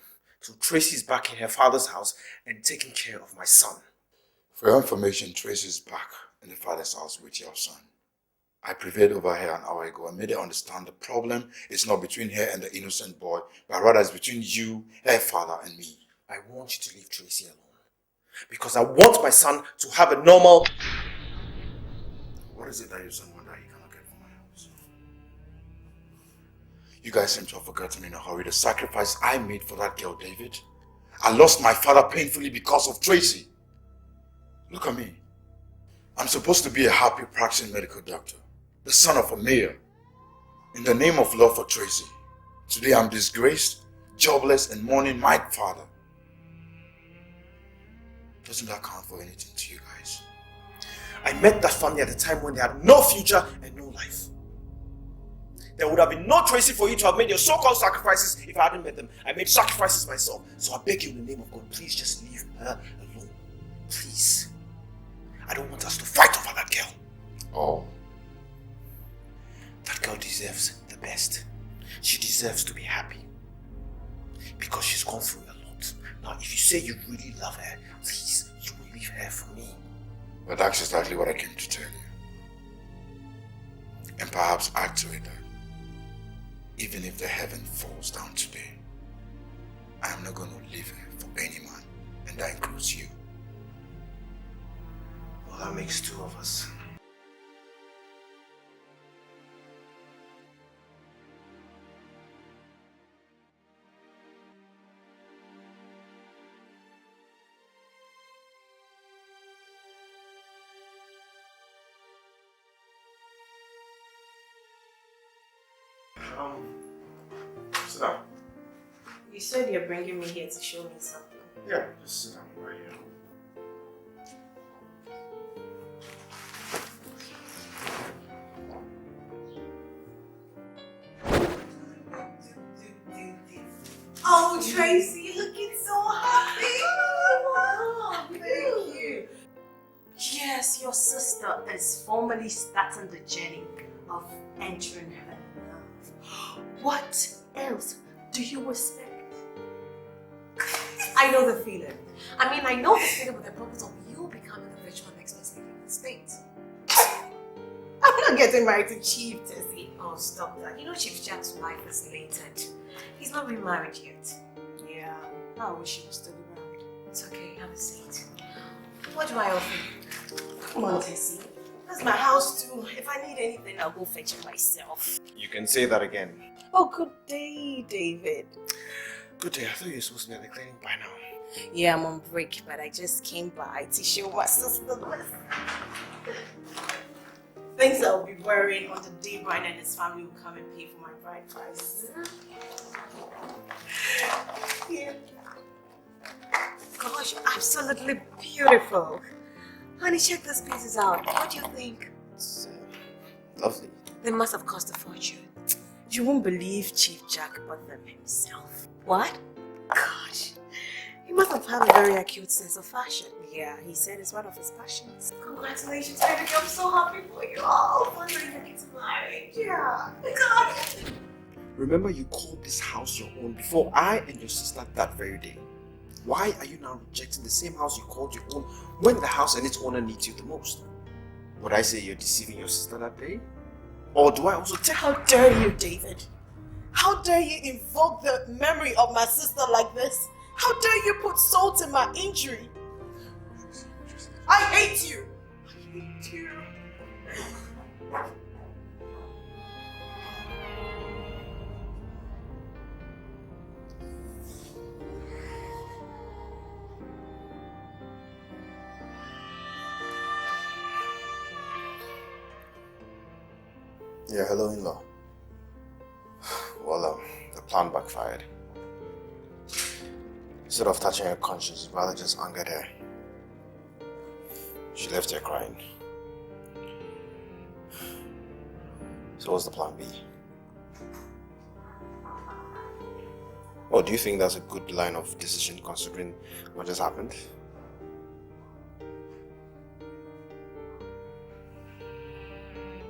G: till Tracy's back in her father's house and taking care of my son.
B: For your information, Tracy's back in the father's house with your son. I prevailed over her an hour ago and made her understand the problem is not between her and the innocent boy, but rather it's between you, her father, and me.
G: I want you to leave Tracy alone. Because I want my son to have a normal...
B: What is it that your son wants that he cannot get from my house? You guys seem to have forgotten in a hurry the sacrifice I made for that girl, David. I lost my father painfully because of Tracy. Look at me. I'm supposed to be a happy practicing medical doctor, the son of a mayor. In the name of love for Tracy, today I'm disgraced, jobless, and mourning my father. Doesn't that count for anything to you guys?
G: I met that family at a time when they had no future and no life. There would have been no Tracy for you to have made your so-called sacrifices if I hadn't met them. I made sacrifices myself. So I beg you in the name of God, please just leave her alone. Please. I don't want us to fight over that girl.
B: Oh.
G: That girl deserves the best. She deserves to be happy. Because she's gone through a lot. Now, if you say you really love her, please, you will leave her for me.
B: But that's exactly what I came to tell you. And perhaps add to it that even if the heaven falls down today, I am not going to leave her for any man, and that includes you.
G: Well, that makes two of us.
B: Sit down.
A: You said you're bringing me here to show me something.
B: Yeah, just sit down right here.
A: Oh, Tracy, you're looking so happy. Oh, thank you. Yes, your sister is formally starting the journey of entering her love. What else do you expect? I know the feeling. I mean, I know the feeling with the purpose of you becoming the virtual next best lady in the state. I'm not getting married to Chief Tessie. Oh, stop that. You know Chief Jack's life is lated. He's not remarried yet. Yeah, I wish he was still around. It's okay, have a seat. What do I offer you? Come on, Tessie. That's my house too. If I need anything, I'll go fetch it myself.
G: You can say that again.
A: Oh, good day, David.
G: Good day, I thought you were supposed to be at the clinic by now.
D: Yeah, I'm on break, but I just came by to show my sister this. Things I'll be wearing on the day Brian and his family will come and pay for my bride price. Yeah. Gosh, absolutely beautiful. Honey, check these pieces out. What do you think?
G: It's lovely.
D: They must have cost a fortune. You won't believe Chief Jack bought them himself. What? Gosh. He must have had a very acute sense of fashion. Yeah, he said it's one of his passions. Congratulations, baby. I'm so happy for you all. Finally, you get married. Yeah. God.
G: Remember, you called this house your own before I and your sister that very day. Why are you now rejecting the same house you called your own when the house and its owner needs you the most? Would I say you're deceiving your sister that day? Or do I also tell?
A: How dare you, David? How dare you invoke the memory of my sister like this? How dare you put salt in my injury? I hate you. I hate you.
G: Yeah, hello, in-law. Well, the plan backfired. Instead of touching her conscience, rather just angered her. She left her crying. So what's the plan B? Or do you think that's a good line of decision considering what just happened?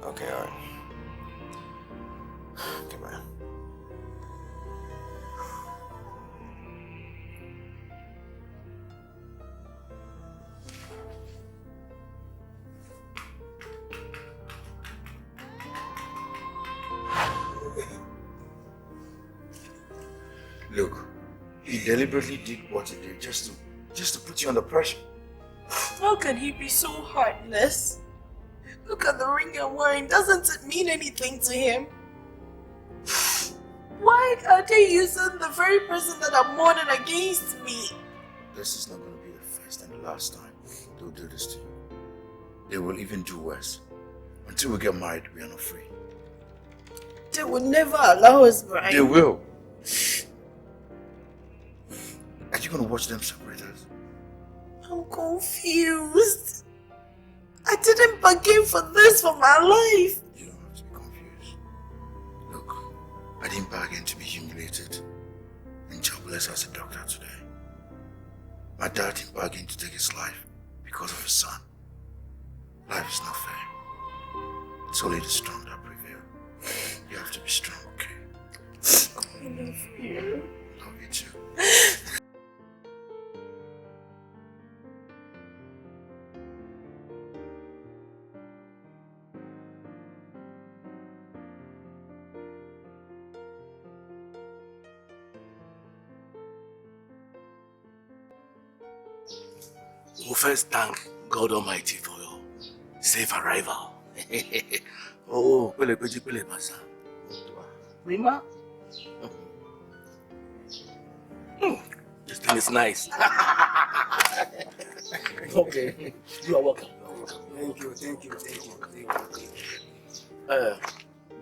G: Okay, alright. Okay, bye. Look, he deliberately did what he did just to put you under pressure.
A: How can he be so heartless? Look at the ring I'm wearing. Doesn't it mean anything to him? Why are they using the very person that I'm mourning against me?
B: This is not going to be the first and the last time they'll do this to you. They will even do worse. Until we get married, we are not free.
A: They will never allow us, Brian.
B: They will. Are you going to watch them separate us?
A: I'm confused. I didn't bargain for this for my life.
B: You don't have to be confused. Look, I didn't bargain to be humiliated and jobless as a doctor today. My dad didn't bargain to take his life because of his son. Life is not fair. It's only the strong that prevail. You have to be strong, okay?
A: I love you.
B: Love you too.
E: We'll first thank God Almighty for your safe arrival. Oh, pele basa. Rima? This thing is nice. Okay, you are welcome.
C: Thank you.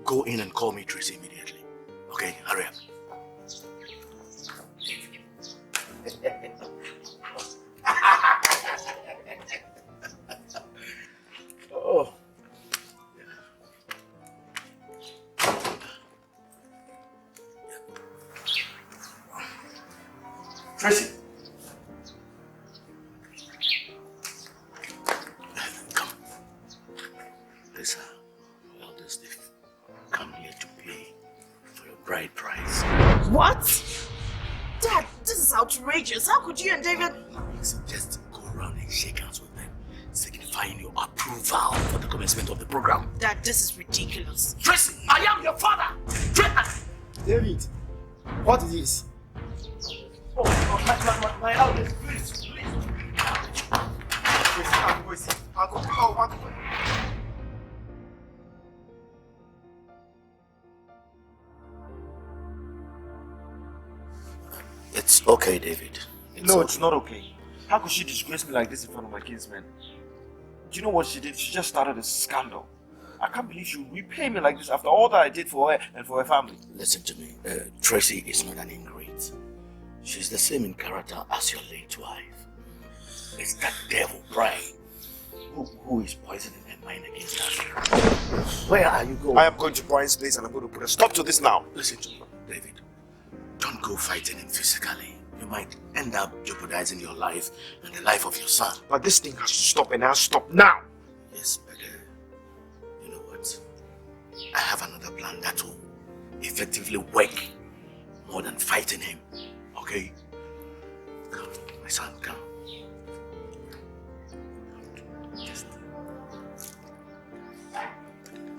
E: Go in and call me Tracy immediately. Okay, hurry up. Oh.
C: Tracy.
E: Come. Lisa, elders, they've come here to pay for your bride price.
A: What? Dad, this is outrageous. How could you and David...
E: So just go around and shake hands with them, signifying your approval for the commencement of the program.
A: Dad, this is ridiculous.
E: Tracy, I am your father!
C: David, what is this? Oh, my elders, please.
E: It's okay, David.
G: No, it's not okay. How could she disgrace me like this in front of my kinsmen? Do you know what she did? She just started a scandal. I can't believe she would repay me like this after all that I did for her and for her family.
E: Listen to me. Tracy is not an ingrate. She's the same in character as your late wife. It's that devil, Brian, who is poisoning her mind against us. Where are you going?
G: I am going to Brian's place and I'm going to put a stop to this now.
E: Listen to me, David. Don't go fighting him physically. You might end up jeopardizing your life and the life of your son.
G: But this thing has to stop and it has to stop now.
E: Yes, but you know what? I have another plan that will effectively work more than fighting him. Okay? Come, my son, come.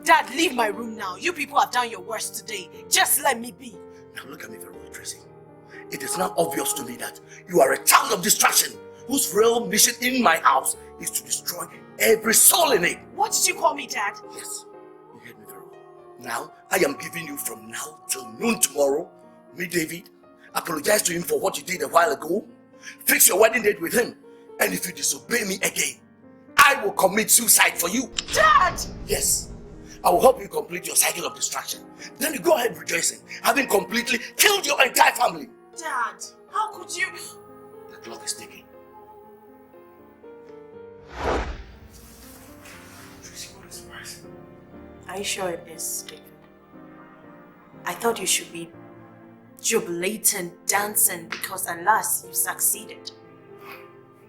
D: Dad, leave my room now. You people have done your worst today. Just let me be.
E: Now look at me very well, Tracy. It is now obvious to me that you are a child of destruction whose real mission in my house is to destroy every soul in it.
D: What did you call me, Dad?
E: Yes, you heard me very well. Now, I am giving you from now till noon tomorrow. Me, David, apologize to him for what you did a while ago. Fix your wedding date with him. And if you disobey me again, I will commit suicide for you.
D: Dad!
E: Yes. I will help you complete your cycle of destruction. Then you go ahead rejoicing, having completely killed your entire family.
D: Dad, how could you?
E: The clock is ticking. Tracy, what is worse?
D: Are you sure it is, David? I thought you should be jubilating, dancing because at last you succeeded.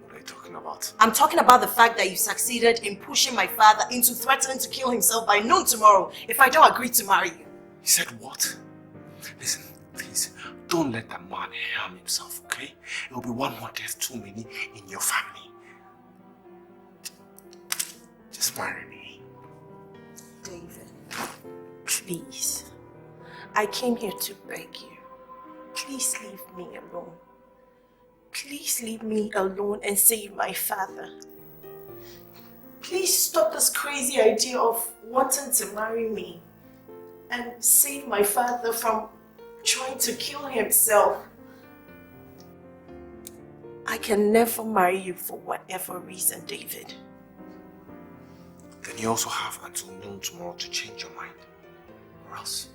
G: What are you talking about?
D: I'm talking about the fact that you succeeded in pushing my father into threatening to kill himself by noon tomorrow if I don't agree to marry you.
G: He said what? Listen, please, don't let that man harm himself, okay? It will be one more death too many in your family. Just marry me.
D: David, please. I came here to beg you. Please leave me alone. Please leave me alone and save my father. Please stop this crazy idea of wanting to marry me and save my father from trying to kill himself. I can never marry you for whatever reason, David.
G: Then you also have until noon tomorrow to change your mind. Or else,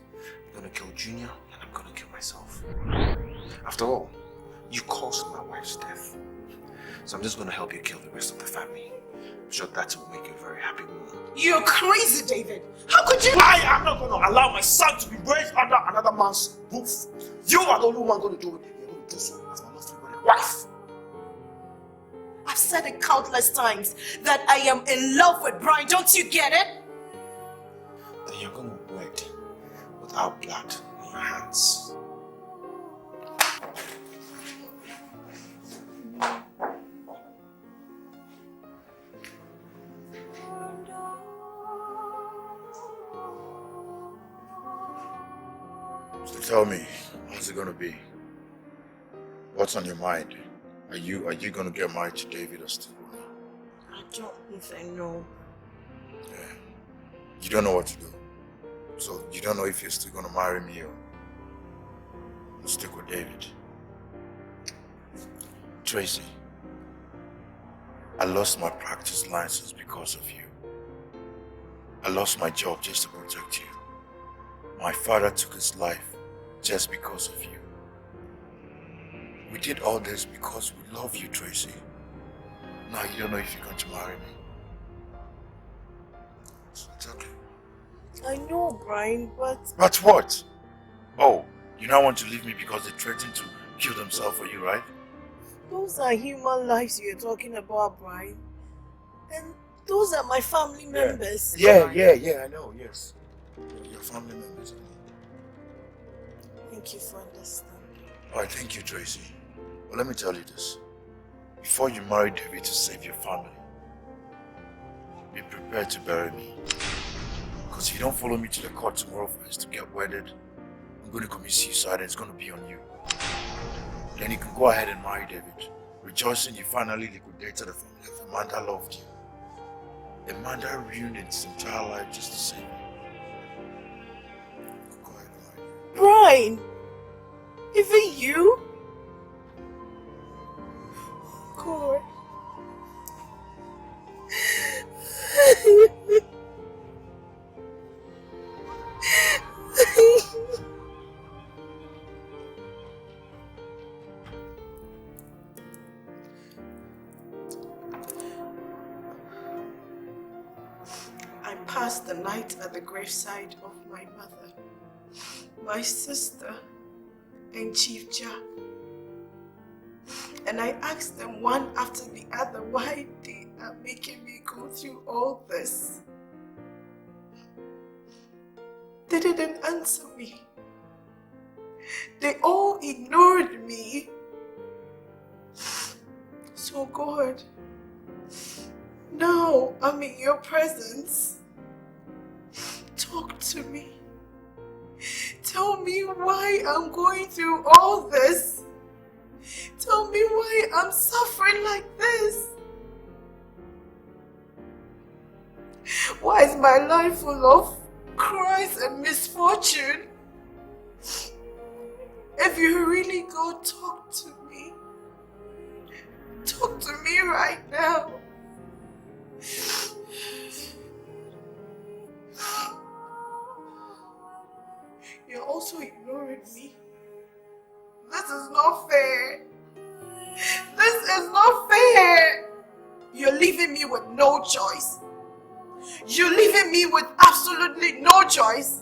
G: you're gonna kill Junior and I'm gonna kill myself. After all, you caused my wife's death. So I'm just gonna help you kill the rest of the family. I'm sure that will make you a very happy woman.
D: You're crazy, David! How could you?
G: I am not gonna allow my son to be raised under another man's roof. You are the only one gonna do it. You're gonna do so as my most favorite wife.
D: I've said it countless times that I am in love with Brian. Don't you get it?
G: Then you're gonna wed without blood on your hands.
B: So tell me, how's it gonna be? What's on your mind? Are you gonna get married to David or still?
D: I don't even know.
B: Yeah. You don't know what to do. So you don't know if you're still gonna marry me or stick with David. Tracy, I lost my practice license because of you. I lost my job just to protect you. My father took his life just because of you. We did all this because we love you, Tracy. Now you don't know if you're going to marry me. So it's okay.
D: I know, Brian, but...
B: But what? Oh, you now want to leave me because they threatened to kill themselves for you, right?
D: those are human lives you're talking about, Brian. And those are my family members.
B: Yeah, I know, yes. Your family members.
D: Thank you for understanding.
B: Alright, thank you, Tracy. Well, let me tell you this. Before you marry David to save your family, be prepared to bury me. Because if you don't follow me to the court tomorrow for us to get wedded, I'm going to commit suicide and it's going to be on you. Then you can go ahead and marry David, rejoicing you finally liquidated the family of a man that loved you. A man that ruined his entire life just to save you. Go ahead and marry.
D: Brian! Even you?
A: I passed the night at the graveside of my mother, my sister, and Chief Jack. And I asked them one after the other why they are making me go through all this. They didn't answer me. They all ignored me. So God, now I'm in your presence. Talk to me. Tell me why I'm going through all this. Tell me why I'm suffering like this. Why is my life full of cries and misfortune? If you really go, talk to me. Talk to me right now. You're also ignoring me. This is not fair. This is not fair. You're leaving me with no choice. You're leaving me with absolutely no choice.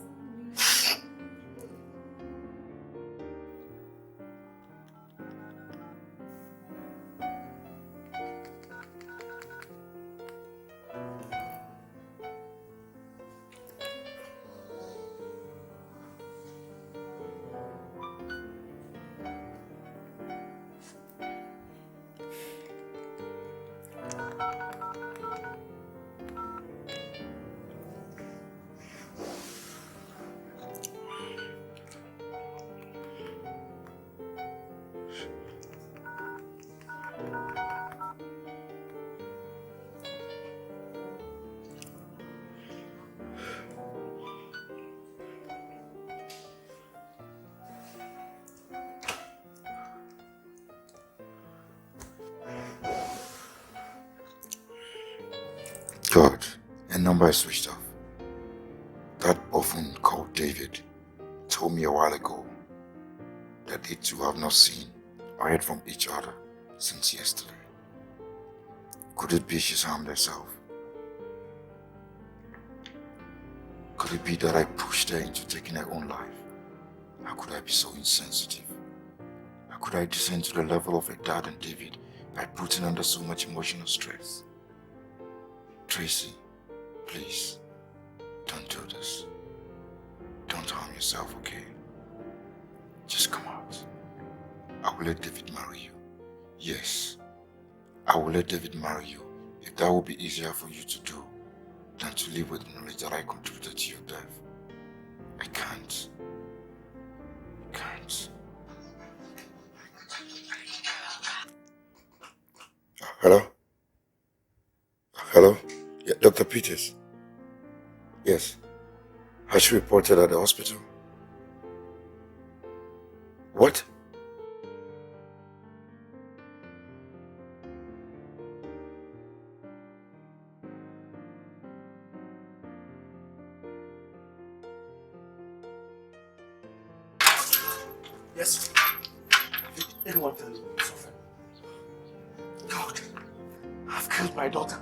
B: God, a number is switched off. That often called David told me a while ago that they two have not seen or heard from each other since yesterday. Could it be she's harmed herself? Could it be that I pushed her into taking her own life? How could I be so insensitive? How could I descend to the level of a dad and David by putting under so much emotional stress? Tracy, please, don't do this. Don't harm yourself, okay? Just come out. I will let David marry you. Yes, I will let David marry you if that will be easier for you to do than to live with the knowledge that I contributed to your death. I can't. I can't. Hello? Hello? Yeah, Dr. Peters. Yes. Has she reported at the hospital? What?
E: Yes. Did anyone tell you I'm suffering? God, I've killed my daughter.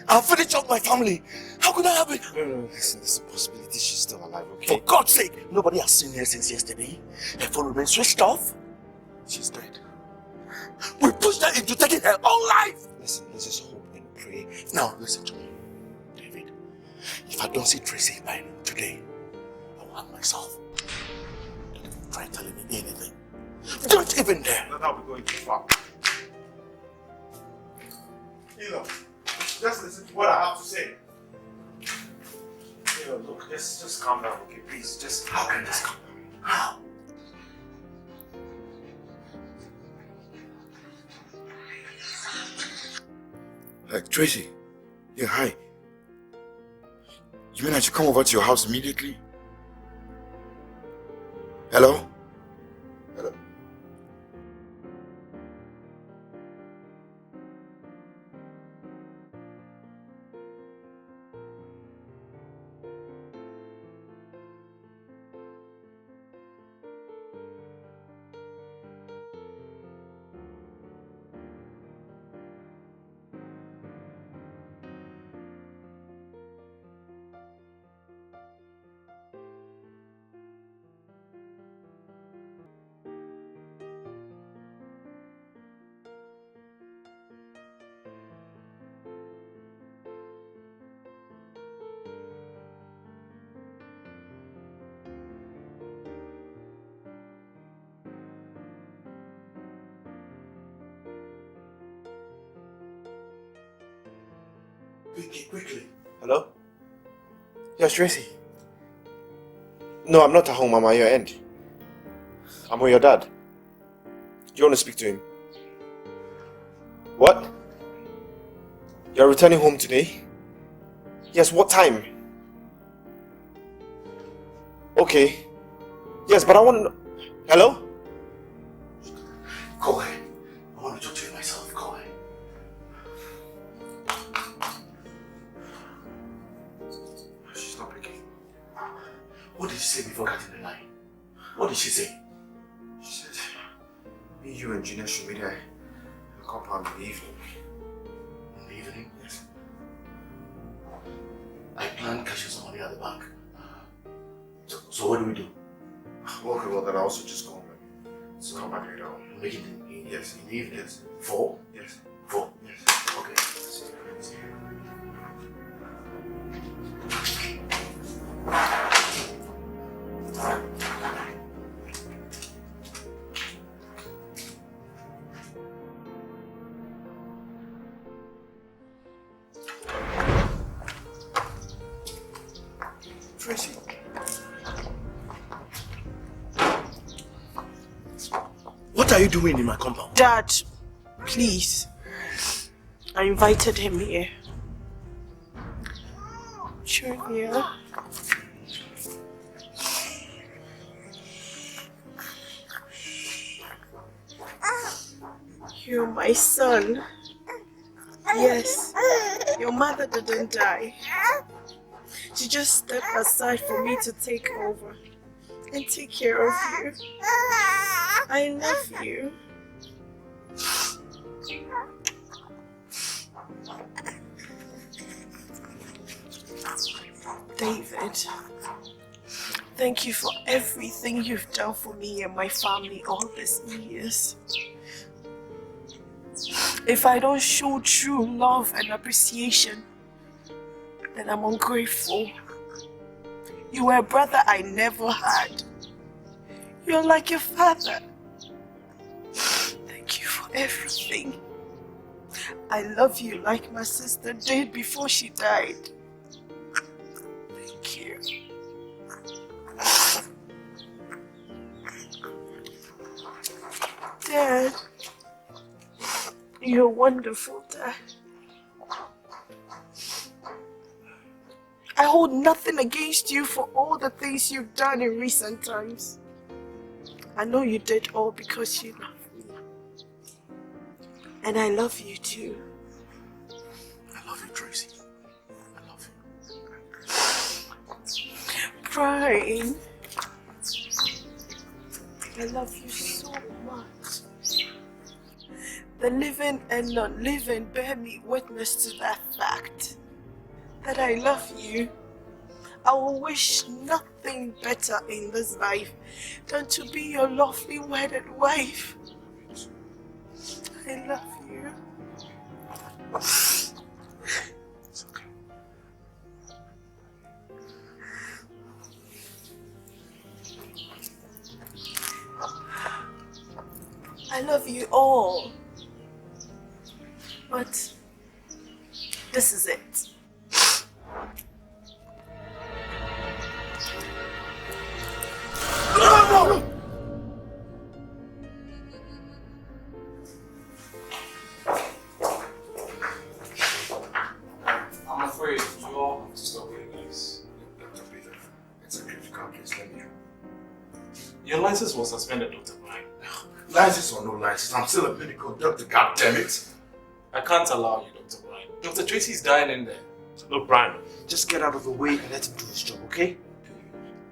E: I've finished off my family. How could I have it?
G: No, listen, there's a possibility she's still alive, okay?
E: For God's sake, nobody has seen her since yesterday. Her phone remains switched off.
G: She's dead.
E: We pushed her into taking her own life.
G: Listen, let's just hope and pray.
E: Now, listen to me, David. If I don't see Tracy by today, I will hang myself. Don't even try telling me anything. Don't even dare.
G: Not how we're going too far. Just listen to what I have to say. Look, just calm down, okay? Please, just...
E: How can this come? How?
B: Tracy. Yeah, hi. You mean I should come over to your house immediately? Hello? Hello?
E: Pick it quickly.
G: Hello? Yes, Tracy. No, I'm not at home. I'm at your end. I'm with your dad. Do you want to speak to him? What? You're returning home today? Yes, what time? Okay. Yes, but I want to know... Hello?
E: Go ahead. I want to talk to you myself. Go ahead.
G: She's not picking.
E: What did she say before cutting the line? What did she say?
G: She said, me, you, and Gina should meet her in the compound in the evening.
E: In the evening?
G: Yes.
E: I planned cashing some money at the bank. So what do we do?
G: Okay, well then I'll also just go home and come back later on.
E: Make it
G: Yes.
E: in the evening?
G: Yes.
E: 4?
G: Yes.
E: 4?
G: Yes.
E: Okay.
G: See you. Tracy.
E: What are you doing in my compound?
A: Dad, please. I invited him here. Junior. You're my son. Yes, your mother didn't die. She just stepped aside for me to take over and take care of you. I love you. David, thank you for everything you've done for me and my family all these years. If I don't show true love and appreciation, then I'm ungrateful. You were a brother I never had. You're like your father. Thank you for everything. I love you like my sister did before she died. Thank you. Dad, you're wonderful, Dad. I hold nothing against you for all the things you've done in recent times. I know you did all because you love me. And I love you too.
E: I love you, Tracy. I love you.
A: Brian, I love you so much. The living and non-living bear me witness to that fact. That I love you. I will wish nothing better in this life than to be your lovely wedded wife. I love you.
G: It's okay.
A: I love you all. But this is it.
C: I'm afraid you all have to stop here, guys.
B: Dr. Peter, it's a critical case. Let me help.
C: Your license was suspended, Dr. Brian.
B: License or no license, I'm still a medical doctor, goddammit.
C: I can't allow you, Dr. Brian. Dr. Tracy is dying in there.
G: Look, Brian, just get out of the way and let him do his job, okay?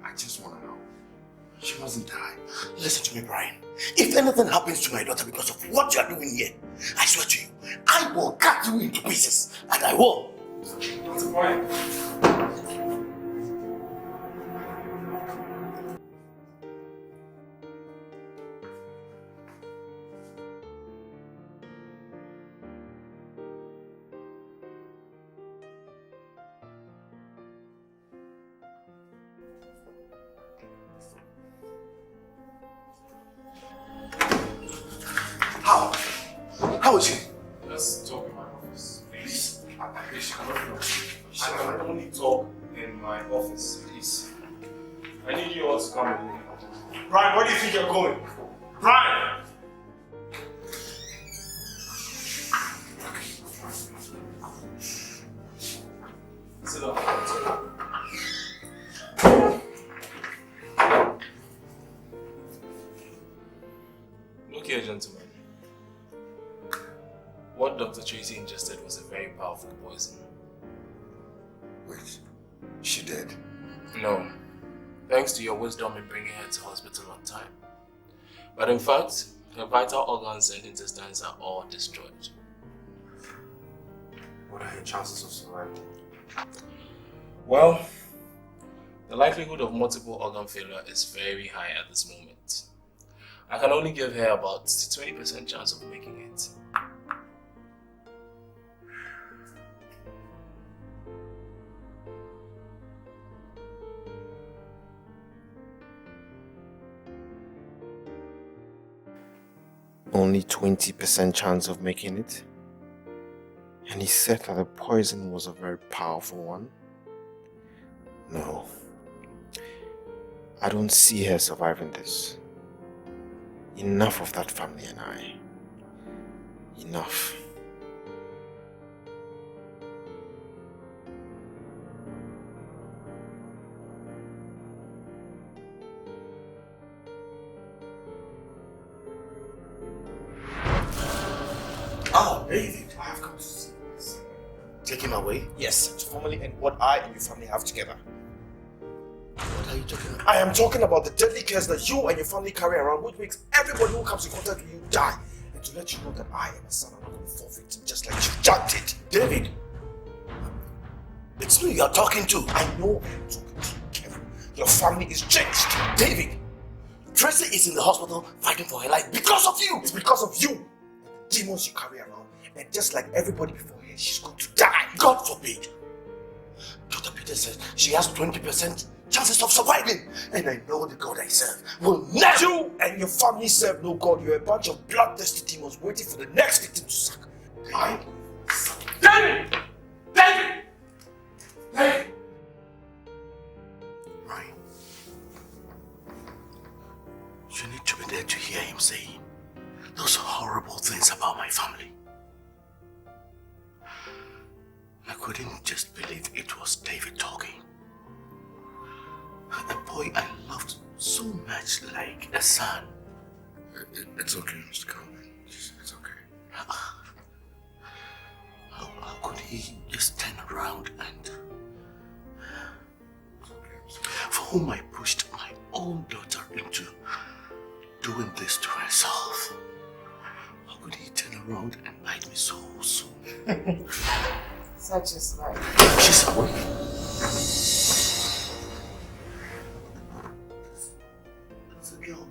B: I just want to know. She mustn't die.
E: Listen to me, Brian. If anything happens to my daughter because of what you are doing here, I swear to you, I will cut you into pieces. And I will.
C: Dr. Brian.
B: How is she?
C: Let's talk in my office.
B: Please,
H: I can only talk in my office, please. I need you all to come with me. Brian, where do you think you're going? Brian! Sit down. Look here, gentlemen. What Dr. Tracy ingested was a very powerful poison.
B: Wait, she dead?
H: No. Thanks to your wisdom in bringing her to hospital on time. But in fact, her vital organs and intestines are all destroyed.
B: What are her chances of survival?
H: Well, the likelihood of multiple organ failure is very high at this moment. I can only give her about 20% chance of making it.
G: Only 20% chance of making it? And he said that the poison was a very powerful one? No. I don't see her surviving this. Enough of that family and I. Enough.
E: Oh, David, I have come to see this. Take him away?
G: Yes, to formally end what I and your family have together.
E: What are you talking about?
G: I am talking about the deadly curse that you and your family carry around, which makes everybody who comes in contact with you die. And to let you know that I and my son are not going to fall victim just like you just did.
E: David, it's me you're talking to.
G: I know I am talking to you, Kevin. Your family is changed.
E: David, Tracy is in the hospital fighting for her life because of you.
G: It's because of you and the demons you carry around. And just like everybody before her, she's going to die.
E: God forbid. Dr. Peter says she has 20% chances of surviving. And I know the God I serve will never.
G: You and your family serve no God. You're a bunch of bloodthirsty demons waiting for the next victim to suck.
E: David! David! David! Ryan, you need to be there to hear him saying those horrible things about my family. I couldn't just believe it was David talking. A boy I loved so much, like a son.
B: It's okay, Mr. Calvin. It's okay.
E: How could he just turn around and...
B: It's okay,
E: For whom I pushed my own daughter into doing this to herself. How could he turn around and bite me so soon?
F: Such is life.
E: She's awake. It's a girl.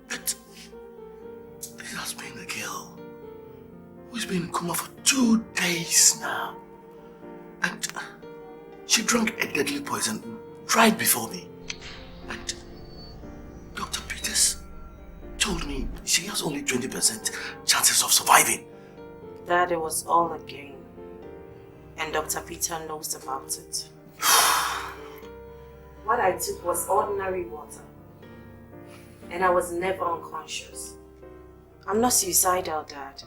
E: But this has been a girl who's been in coma for 2 days now. And she drank a deadly poison right before me. And Dr. Peters told me she has only 20% chances of surviving.
D: Dad, it was all a game. And Dr. Peter knows about it. What I took was ordinary water. And I was never unconscious. I'm not suicidal, Dad.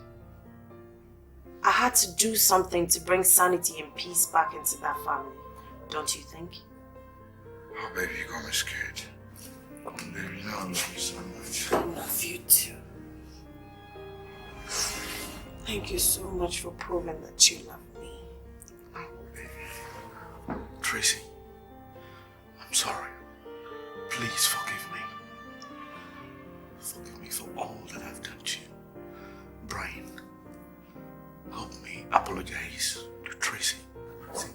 D: I had to do something to bring sanity and peace back into that family. Don't you think?
B: Oh, baby, you got me scared. Baby, you know I love you so much.
D: I love you too. Thank you so much for proving that you love me.
B: Oh, baby.
E: Tracy, I'm sorry. Please forgive me. Forgive me for all that I've done to you. Brian, help me apologize to Tracy. See?